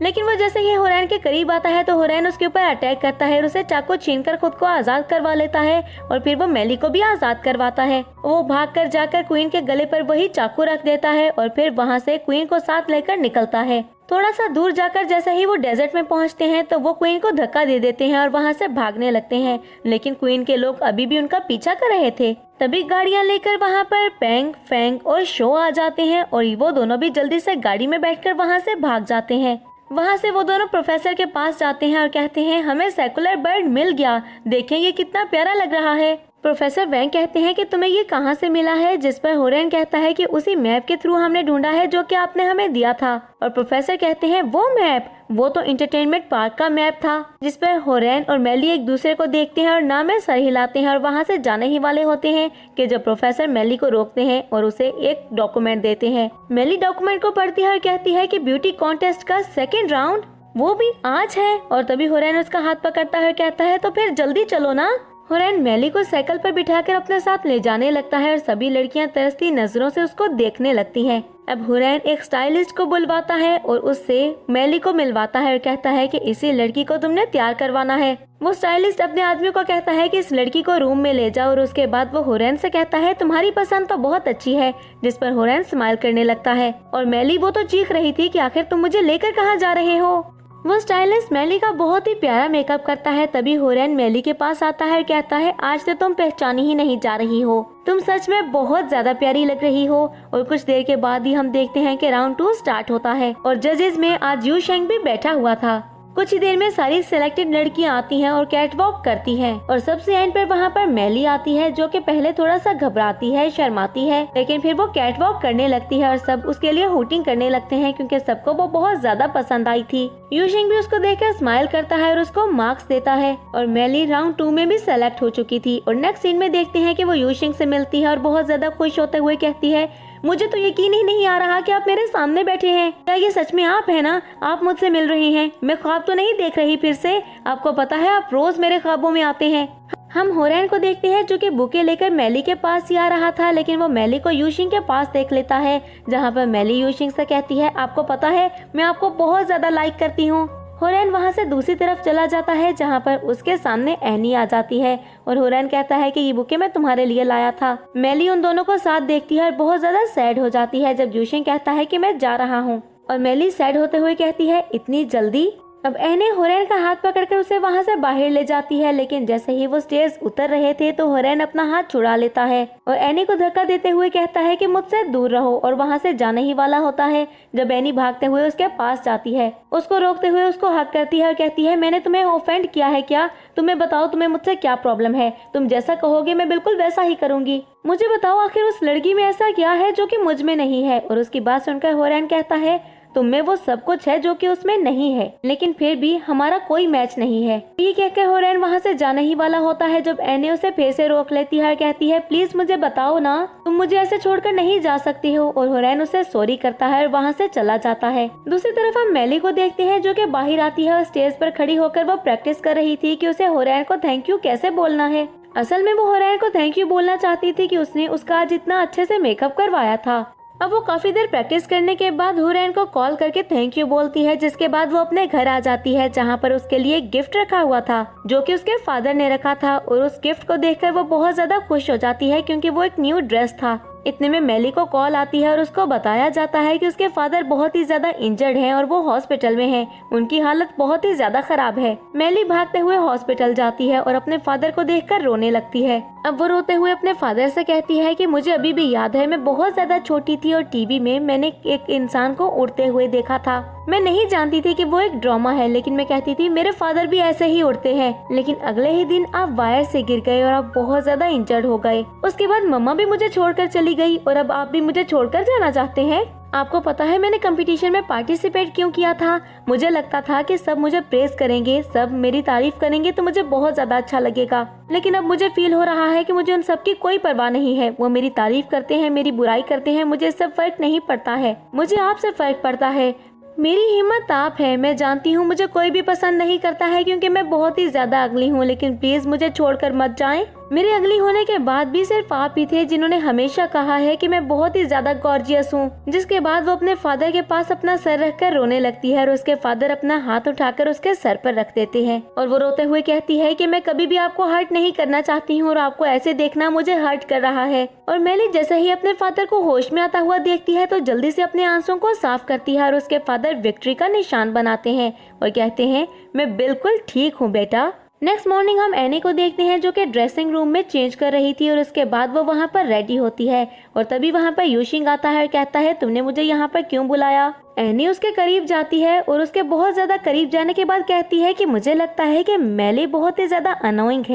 लेकिन वो जैसे ही होरेन के करीब आता है तो होरेन उसके ऊपर अटैक करता है और उसे चाकू छीनकर खुद को आजाद करवा लेता है और फिर वो मेली को भी आजाद करवाता है। वो भागकर जाकर क्वीन के गले पर वही चाकू रख देता है और फिर वहाँ से क्वीन को साथ लेकर निकलता है। थोड़ा सा दूर जाकर जैसे ही वो डेजर्ट में पहुंचते हैं तो वो क्वीन को धक्का दे देते हैं और वहां से भागने लगते हैं, लेकिन क्वीन के लोग अभी भी उनका पीछा कर रहे थे। तभी गाड़ियां लेकर वहां पर पेंग, फैंग और शो आ जाते हैं और वो दोनों भी जल्दी से गाड़ी में बैठकर वहां से भाग जाते हैं। वहां से वो दोनों प्रोफेसर के पास जाते हैं और कहते हैं हमें सेकुलर बर्ड मिल गया, देखें ये कितना प्यारा लग रहा है। प्रोफेसर वैंग कहते हैं कि तुम्हें ये कहाँ से मिला है, जिस पर होरेन कहता है कि उसी मैप के थ्रू हमने ढूंढा है जो कि आपने हमें दिया था। और प्रोफेसर कहते हैं वो मैप, वो तो एंटरटेनमेंट पार्क का मैप था। जिस पर होरेन और मेली एक दूसरे को देखते हैं और नाम में सर हिलाते हैं और वहाँ से जाने ही वाले होते हैं कि जब प्रोफेसर मेली को रोकते हैं और उसे एक डॉक्यूमेंट देते हैं। मेली डॉक्यूमेंट को पढ़ती है और कहती है कि ब्यूटी कॉन्टेस्ट का सेकेंड राउंड वो भी आज है। और तभी होरेन उसका हाथ पकड़ता है और कहता है तो फिर जल्दी चलो ना। होरेन मेली को साइकिल पर बिठाकर अपने साथ ले जाने लगता है और सभी लड़कियां तरसती नजरों से उसको देखने लगती हैं। अब हुरैन एक स्टाइलिस्ट को बुलवाता है और उससे मेली को मिलवाता है और कहता है कि इसी लड़की को तुमने तैयार करवाना है। वो स्टाइलिस्ट अपने आदमी को कहता है कि इस लड़की को रूम में ले जाओ और उसके बाद वो हुरैन से कहता है तुम्हारी पसंद तो बहुत अच्छी है, जिस पर हुरैन स्माइल करने लगता है। और मेली वो तो चीख रही थी कि आखिर तुम मुझे लेकर कहाँ जा रहे हो। वो स्टाइलिस्ट मेली का बहुत ही प्यारा मेकअप करता है। तभी हुरैन मेली के पास आता है और कहता है आज तो तुम पहचानी ही नहीं जा रही हो, तुम सच में बहुत ज्यादा प्यारी लग रही हो। और कुछ देर के बाद ही हम देखते हैं कि राउंड 2 स्टार्ट होता है और जजेस में आज यू शेंग भी बैठा हुआ था। कुछ ही देर में सारी सिलेक्टेड लड़कियां आती हैं और कैट वॉक करती हैं और सबसे एंड पर वहाँ पर मेली आती है, जो कि पहले थोड़ा सा घबराती है, शर्माती है, लेकिन फिर वो कैट वॉक करने लगती है और सब उसके लिए हूटिंग करने लगते हैं क्योंकि सबको वो बहुत ज्यादा पसंद आई थी। यू शेंग भी उसको देखकर स्माइल करता है और उसको मार्क्स देता है और मेली राउंड 2 में भी सेलेक्ट हो चुकी थी। और नेक्स्ट सीन में देखते हैं कि वो यू शेंग से मिलती है और बहुत ज्यादा खुश होते हुए कहती है मुझे तो यकीन ही नहीं आ रहा कि आप मेरे सामने बैठे हैं। क्या ये सच में आप हैं ना? आप मुझसे मिल रही हैं, मैं ख्वाब तो नहीं देख रही फिर से? आपको पता है आप रोज मेरे ख्वाबों में आते हैं। हम हुरैन को देखते हैं जो कि बुके लेकर मेली के पास ही आ रहा था, लेकिन वो मेली को यू शेंग के पास देख लेता है, जहाँ पर मेली यू शेंग से कहती है आपको पता है मैं आपको बहुत ज्यादा लाइक करती हूँ। हुरैन वहाँ से दूसरी तरफ चला जाता है जहाँ पर उसके सामने एनी आ जाती है और हुरैन कहता है कि ये बुके मैं तुम्हारे लिए लाया था। मेली उन दोनों को साथ देखती है और बहुत ज्यादा सैड हो जाती है जब यू शेंग कहता है कि मैं जा रहा हूँ और मेली सैड होते हुए कहती है इतनी जल्दी? अब एनी हुरैन का हाथ पकड़कर उसे वहाँ से बाहर ले जाती है, लेकिन जैसे ही वो स्टेयर्स उतर रहे थे तो हुरैन अपना हाथ छुड़ा लेता है और एनी को धक्का देते हुए कहता है कि मुझसे दूर रहो और वहाँ से जाने ही वाला होता है जब एनी भागते हुए उसके पास जाती है। उसको रोकते हुए उसको हक करती है और कहती है मैंने तुम्हें ऑफेंड किया है क्या? तुम्हें बताओ तुम्हें मुझसे क्या प्रॉब्लम है? तुम जैसा कहोगे मैं बिल्कुल वैसा ही करूंगी। मुझे बताओ आखिर उस लड़की में ऐसा क्या है जो कि मुझ में नहीं है? और उसकी बात सुनकर हुरैन कहता है तुम में वो सब कुछ है जो कि उसमें नहीं है, लेकिन फिर भी हमारा कोई मैच नहीं है। ये कहकर हुरैन वहाँ से जाने ही वाला होता है जब एनी उसे फिर से रोक लेती है और कहती है प्लीज मुझे बताओ ना, तुम मुझे ऐसे छोड़कर नहीं जा सकती हो। और हुरैन उसे सॉरी करता है और वहाँ से चला जाता है। दूसरी तरफ हम मेली को देखते हैं जो कि बाहर आती है और स्टेज पर खड़ी होकर वो प्रैक्टिस कर रही थी कि उसे हुरैन को थैंक यू कैसे बोलना है। असल में वो हुरैन को थैंक यू बोलना चाहती थी कि उसने उसका आज इतना अच्छे से मेकअप करवाया था। अब वो काफी देर प्रैक्टिस करने के बाद हुरैन को कॉल करके थैंक यू बोलती है, जिसके बाद वो अपने घर आ जाती है जहाँ पर उसके लिए एक गिफ्ट रखा हुआ था जो कि उसके फादर ने रखा था। और उस गिफ्ट को देखकर वो बहुत ज्यादा खुश हो जाती है क्योंकि वो एक न्यू ड्रेस था। इतने में मेली को कॉल आती है और उसको बताया जाता है कि उसके फादर बहुत ही ज्यादा इंजर्ड हैं और वो हॉस्पिटल में हैं। उनकी हालत बहुत ही ज्यादा खराब है। मेली भागते हुए हॉस्पिटल जाती है और अपने फादर को देखकर रोने लगती है। अब वो रोते हुए अपने फादर से कहती है कि मुझे अभी भी याद है मैं बहुत ज्यादा छोटी थी और टीवी में मैंने एक इंसान को उड़ते हुए देखा था। मैं नहीं जानती थी कि वो एक ड्रामा है, लेकिन मैं कहती थी मेरे फादर भी ऐसे ही उड़ते हैं। लेकिन अगले ही दिन आप वायर से गिर गए और आप बहुत ज्यादा इंजर्ड हो गए। उसके बाद मम्मा भी मुझे छोड़कर चली गई और अब आप भी मुझे छोड़कर जाना चाहते हैं। आपको पता है मैंने कंपटीशन में पार्टिसिपेट क्यों किया था? मुझे लगता था कि सब मुझे प्रेज करेंगे, सब मेरी तारीफ करेंगे तो मुझे बहुत ज्यादा अच्छा लगेगा। लेकिन अब मुझे फील हो रहा है कि मुझे उन सब की कोई परवाह नहीं है। वो मेरी तारीफ करते हैं, मेरी बुराई करते हैं, मुझे इससे फर्क नहीं पड़ता है। मुझे आपसे फर्क पड़ता है। मेरी हिम्मत आप है। मैं जानती हूँ मुझे कोई भी पसंद नहीं करता है क्योंकि मैं बहुत ही ज्यादा अगली हूँ, लेकिन प्लीज मुझे छोड़कर मत जाएं। मेरे अगली होने के बाद भी सिर्फ आप ही थे जिन्होंने हमेशा कहा है कि मैं बहुत ही ज्यादा गॉर्जियस हूँ। जिसके बाद वो अपने फादर के पास अपना सर रखकर रोने लगती है और उसके फादर अपना हाथ उठाकर उसके सर पर रख देते हैं और वो रोते हुए कहती है कि मैं कभी भी आपको हर्ट नहीं करना चाहती हूँ और आपको ऐसे देखना मुझे हर्ट कर रहा है। और मेली जैसे ही अपने फादर को होश में आता हुआ देखती है तो जल्दी से अपने आंसुओं को साफ करती है और उसके फादर विक्ट्री का निशान बनाते हैं और कहते हैं मैं बिल्कुल ठीक हूँ बेटा। नेक्स्ट मॉर्निंग हम एनी को देखते हैं जो कि ड्रेसिंग रूम में चेंज कर रही थी और उसके बाद वो वहाँ पर रेडी होती है और तभी वहाँ पर यू शेंग आता है और कहता है तुमने मुझे यहाँ पर क्यों बुलाया? एनी उसके करीब जाती है और उसके बहुत ज्यादा करीब जाने के बाद कहती है कि मुझे लगता है कि मेली बहुत ही ज्यादा अनोइंग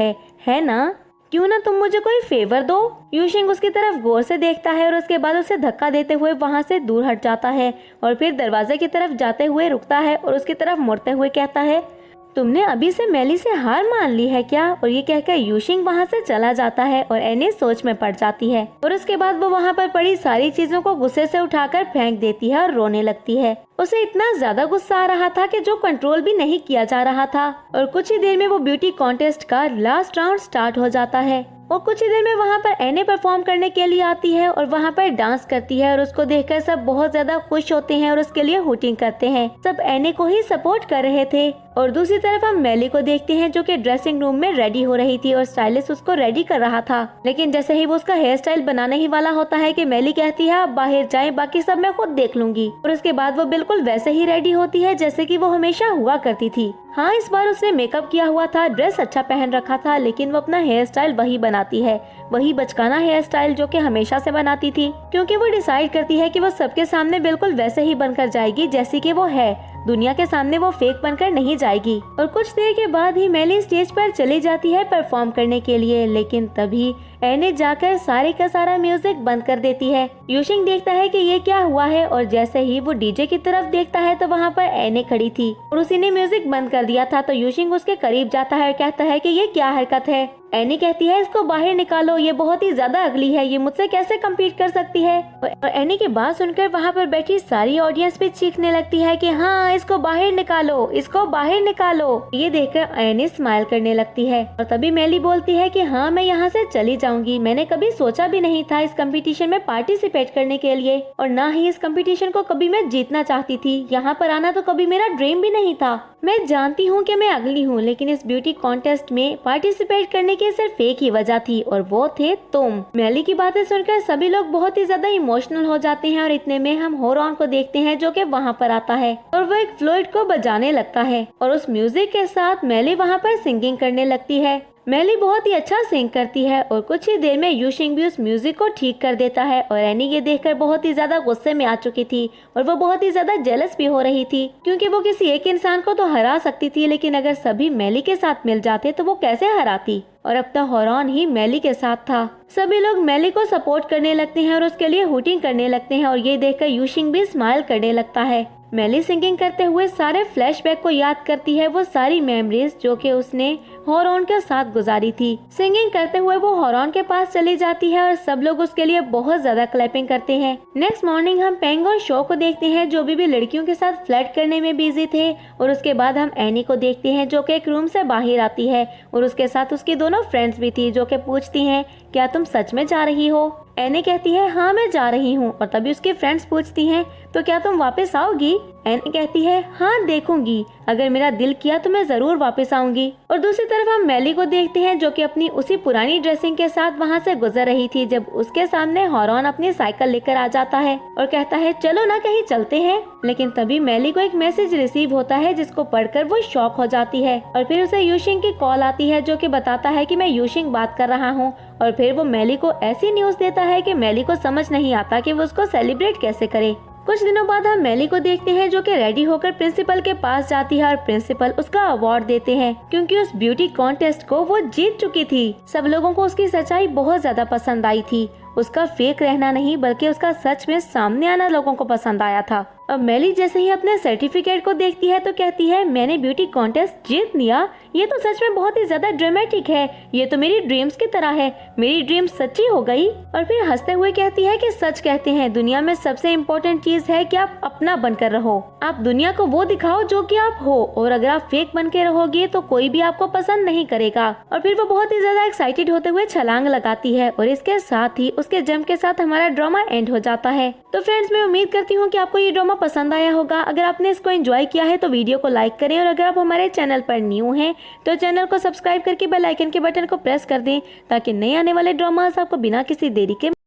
है ना? क्यों ना तुम मुझे कोई फेवर दो। यू शेंग उसकी तरफ गौर से देखता है और उसके बाद उसे धक्का देते हुए वहाँ से दूर हट जाता है और फिर दरवाजे की तरफ जाते हुए रुकता है और उसकी तरफ मुड़ते हुए कहता है तुमने अभी से मेली से हार मान ली है क्या? और ये कहकर यू शेंग वहाँ से चला जाता है और एनी सोच में पड़ जाती है और उसके बाद वो वहाँ पर पड़ी सारी चीजों को गुस्से से उठाकर फेंक देती है और रोने लगती है। उसे इतना ज्यादा गुस्सा आ रहा था कि जो कंट्रोल भी नहीं किया जा रहा था। और कुछ ही देर में वो ब्यूटी कॉन्टेस्ट का लास्ट राउंड स्टार्ट हो जाता है। और कुछ ही देर में वहाँ पर एने परफॉर्म करने के लिए आती है और वहाँ पर डांस करती है और उसको देखकर सब बहुत ज्यादा खुश होते हैं और उसके लिए हूटिंग करते हैं। सब एने को ही सपोर्ट कर रहे थे। और दूसरी तरफ हम मेली को देखते हैं जो कि ड्रेसिंग रूम में रेडी हो रही थी और स्टाइलिस्ट उसको रेडी कर रहा था। लेकिन जैसे ही वो उसका हेयर स्टाइल बनाने ही वाला होता है कि मेली कहती है आप बाहर जाएं, बाकी सब मैं खुद देख लूंगी। और उसके बाद वो बिल्कुल वैसे ही रेडी होती है जैसे कि वो हमेशा हुआ करती थी। हाँ, इस बार उसने मेकअप किया हुआ था, ड्रेस अच्छा पहन रखा था, लेकिन वो अपना हेयर स्टाइल वही बनाती है, वही बचकाना हेयर स्टाइल जो कि हमेशा से बनाती थी, क्योंकि वो डिसाइड करती है कि वो सबके सामने बिल्कुल वैसे ही बनकर जाएगी जैसी कि वो है। दुनिया के सामने वो फेक बनकर नहीं जाएगी। और कुछ देर के बाद ही मेली स्टेज पर चली जाती है परफॉर्म करने के लिए, लेकिन तभी एने जाकर सारे का सारा म्यूजिक बंद कर देती है। यूशिंग देखता है कि ये क्या हुआ है और जैसे ही वो डीजे की तरफ देखता है तो वहाँ पर एने खड़ी थी और उसी ने म्यूजिक बंद कर दिया था। तो यूशिंग उसके करीब जाता है और कहता है कि ये क्या हरकत है। एनी कहती है इसको बाहर निकालो, ये बहुत ही ज्यादा अगली है, ये मुझसे कैसे कम्पीट कर सकती है। और एनी की बात सुनकर वहाँ पर बैठी सारी ऑडियंस भी चीखने लगती है कि हाँ, इसको बाहर निकालो, इसको बाहर निकालो। ये देखकर एनी स्माइल करने लगती है और तभी मेली बोलती है कि हाँ, मैं यहाँ से चली जाऊंगी। मैंने कभी सोचा भी नहीं था इस कंपटीशन में पार्टिसिपेट करने के लिए और ना ही इस कंपटीशन को कभी मैं जीतना चाहती थी। यहाँ पर आना तो कभी मेरा ड्रीम भी नहीं था। मैं जानती हूँ कि मैं अगली हूँ, लेकिन इस ब्यूटी कॉन्टेस्ट में पार्टिसिपेट करने की सिर्फ एक ही वजह थी और वो थे तुम। मेली की बातें सुनकर सभी लोग बहुत ही ज्यादा इमोशनल हो जाते हैं और इतने में हम होरॉन को देखते हैं जो कि वहाँ पर आता है और वो एक फ्लूट को बजाने लगता है और उस म्यूजिक के साथ मेली वहाँ पर सिंगिंग करने लगती है। मेली बहुत ही अच्छा सिंग करती है और कुछ ही देर में यूशिंग भी उस म्यूजिक को ठीक कर देता है और एनी ये देखकर बहुत ही ज्यादा गुस्से में आ चुकी थी और वो बहुत ही ज्यादा जेलस भी हो रही थी, क्योंकि वो किसी एक इंसान को तो हरा सकती थी, लेकिन अगर सभी मेली के साथ मिल जाते तो वो कैसे हराती। और अब तो होरॉन ही मेली के साथ था। सभी लोग मेली को सपोर्ट करने लगते हैं और उसके लिए हूटिंग करने लगते हैं और ये देखकर यूशिंग भी स्माइल करने लगता है। मेली सिंगिंग करते हुए सारे फ्लैशबैक को याद करती है, वो सारी मेमोरीज जो कि उसने होरॉन के साथ गुजारी थी। सिंगिंग करते हुए वो होरॉन के पास चली जाती है और सब लोग उसके लिए बहुत ज्यादा क्लैपिंग करते हैं। नेक्स्ट मॉर्निंग हम पेंग और शो को देखते हैं जो भी लड़कियों के साथ फ्लर्ट करने में बिजी थे और उसके बाद हम एनी को देखते हैं जो कि एक रूम से बाहर आती है और उसके साथ उसकी दोनों फ्रेंड्स भी थी जो कि पूछती हैं क्या तुम सच में जा रही हो। एनी कहती है हाँ, मैं जा रही हूँ और तभी उसकी फ्रेंड्स पूछती हैं तो क्या तुम वापस आओगी। एनी कहती है हाँ, देखूंगी, अगर मेरा दिल किया तो मैं जरूर वापस आऊंगी। और दूसरी तरफ हम मेली को देखते हैं जो कि अपनी उसी पुरानी ड्रेसिंग के साथ वहाँ से गुजर रही थी जब उसके सामने होरॉन अपनी साइकिल लेकर आ जाता है और कहता है चलो ना कहीं चलते हैं। लेकिन तभी मेली को एक मैसेज रिसीव होता है जिसको पढ़कर वो शॉक हो जाती है और फिर उसे यूशिंग की कॉल आती है जो कि बताता है कि मैं यूशिंग बात कर रहा हूँ। और फिर वो मेली को ऐसी न्यूज देता है कि मेली को समझ नहीं आता कि वो उसको सेलिब्रेट कैसे करे। कुछ दिनों बाद हम मेली को देखते हैं जो कि रेडी होकर प्रिंसिपल के पास जाती है और प्रिंसिपल उसका अवार्ड देते हैं क्योंकि उस ब्यूटी कॉन्टेस्ट को वो जीत चुकी थी। सब लोगों को उसकी सच्चाई बहुत ज्यादा पसंद आई थी, उसका फेक रहना नहीं बल्कि उसका सच में सामने आना लोगों को पसंद आया था। अब मेली जैसे ही अपने सर्टिफिकेट को देखती है तो कहती है मैंने ब्यूटी कॉन्टेस्ट जीत लिया, ये तो सच में बहुत ही ज्यादा ड्रामेटिक है, ये तो मेरी ड्रीम्स की तरह है, मेरी ड्रीम सच्ची हो गई। और फिर हंसते हुए कहती है कि सच कहते हैं दुनिया में सबसे इम्पोर्टेंट चीज है कि आप अपना बनकर रहो, आप दुनिया को वो दिखाओ जो कि आप हो, और अगर आप फेक बन के रहोगे तो कोई भी आपको पसंद नहीं करेगा। और फिर वो बहुत ही ज्यादा एक्साइटेड होते हुए छलांग लगाती है और इसके साथ ही उसके जंप के साथ हमारा ड्रामा एंड हो जाता है। तो फ्रेंड्स, मैं उम्मीद करती हूँ कि आपको ये ड्रामा पसंद आया होगा। अगर आपने इसको एंजॉय किया है तो वीडियो को लाइक करें और अगर आप हमारे चैनल पर न्यू हैं तो चैनल को सब्सक्राइब करके बेल आइकन के बटन को प्रेस कर दें ताकि नए आने वाले ड्रामास आपको बिना किसी देरी के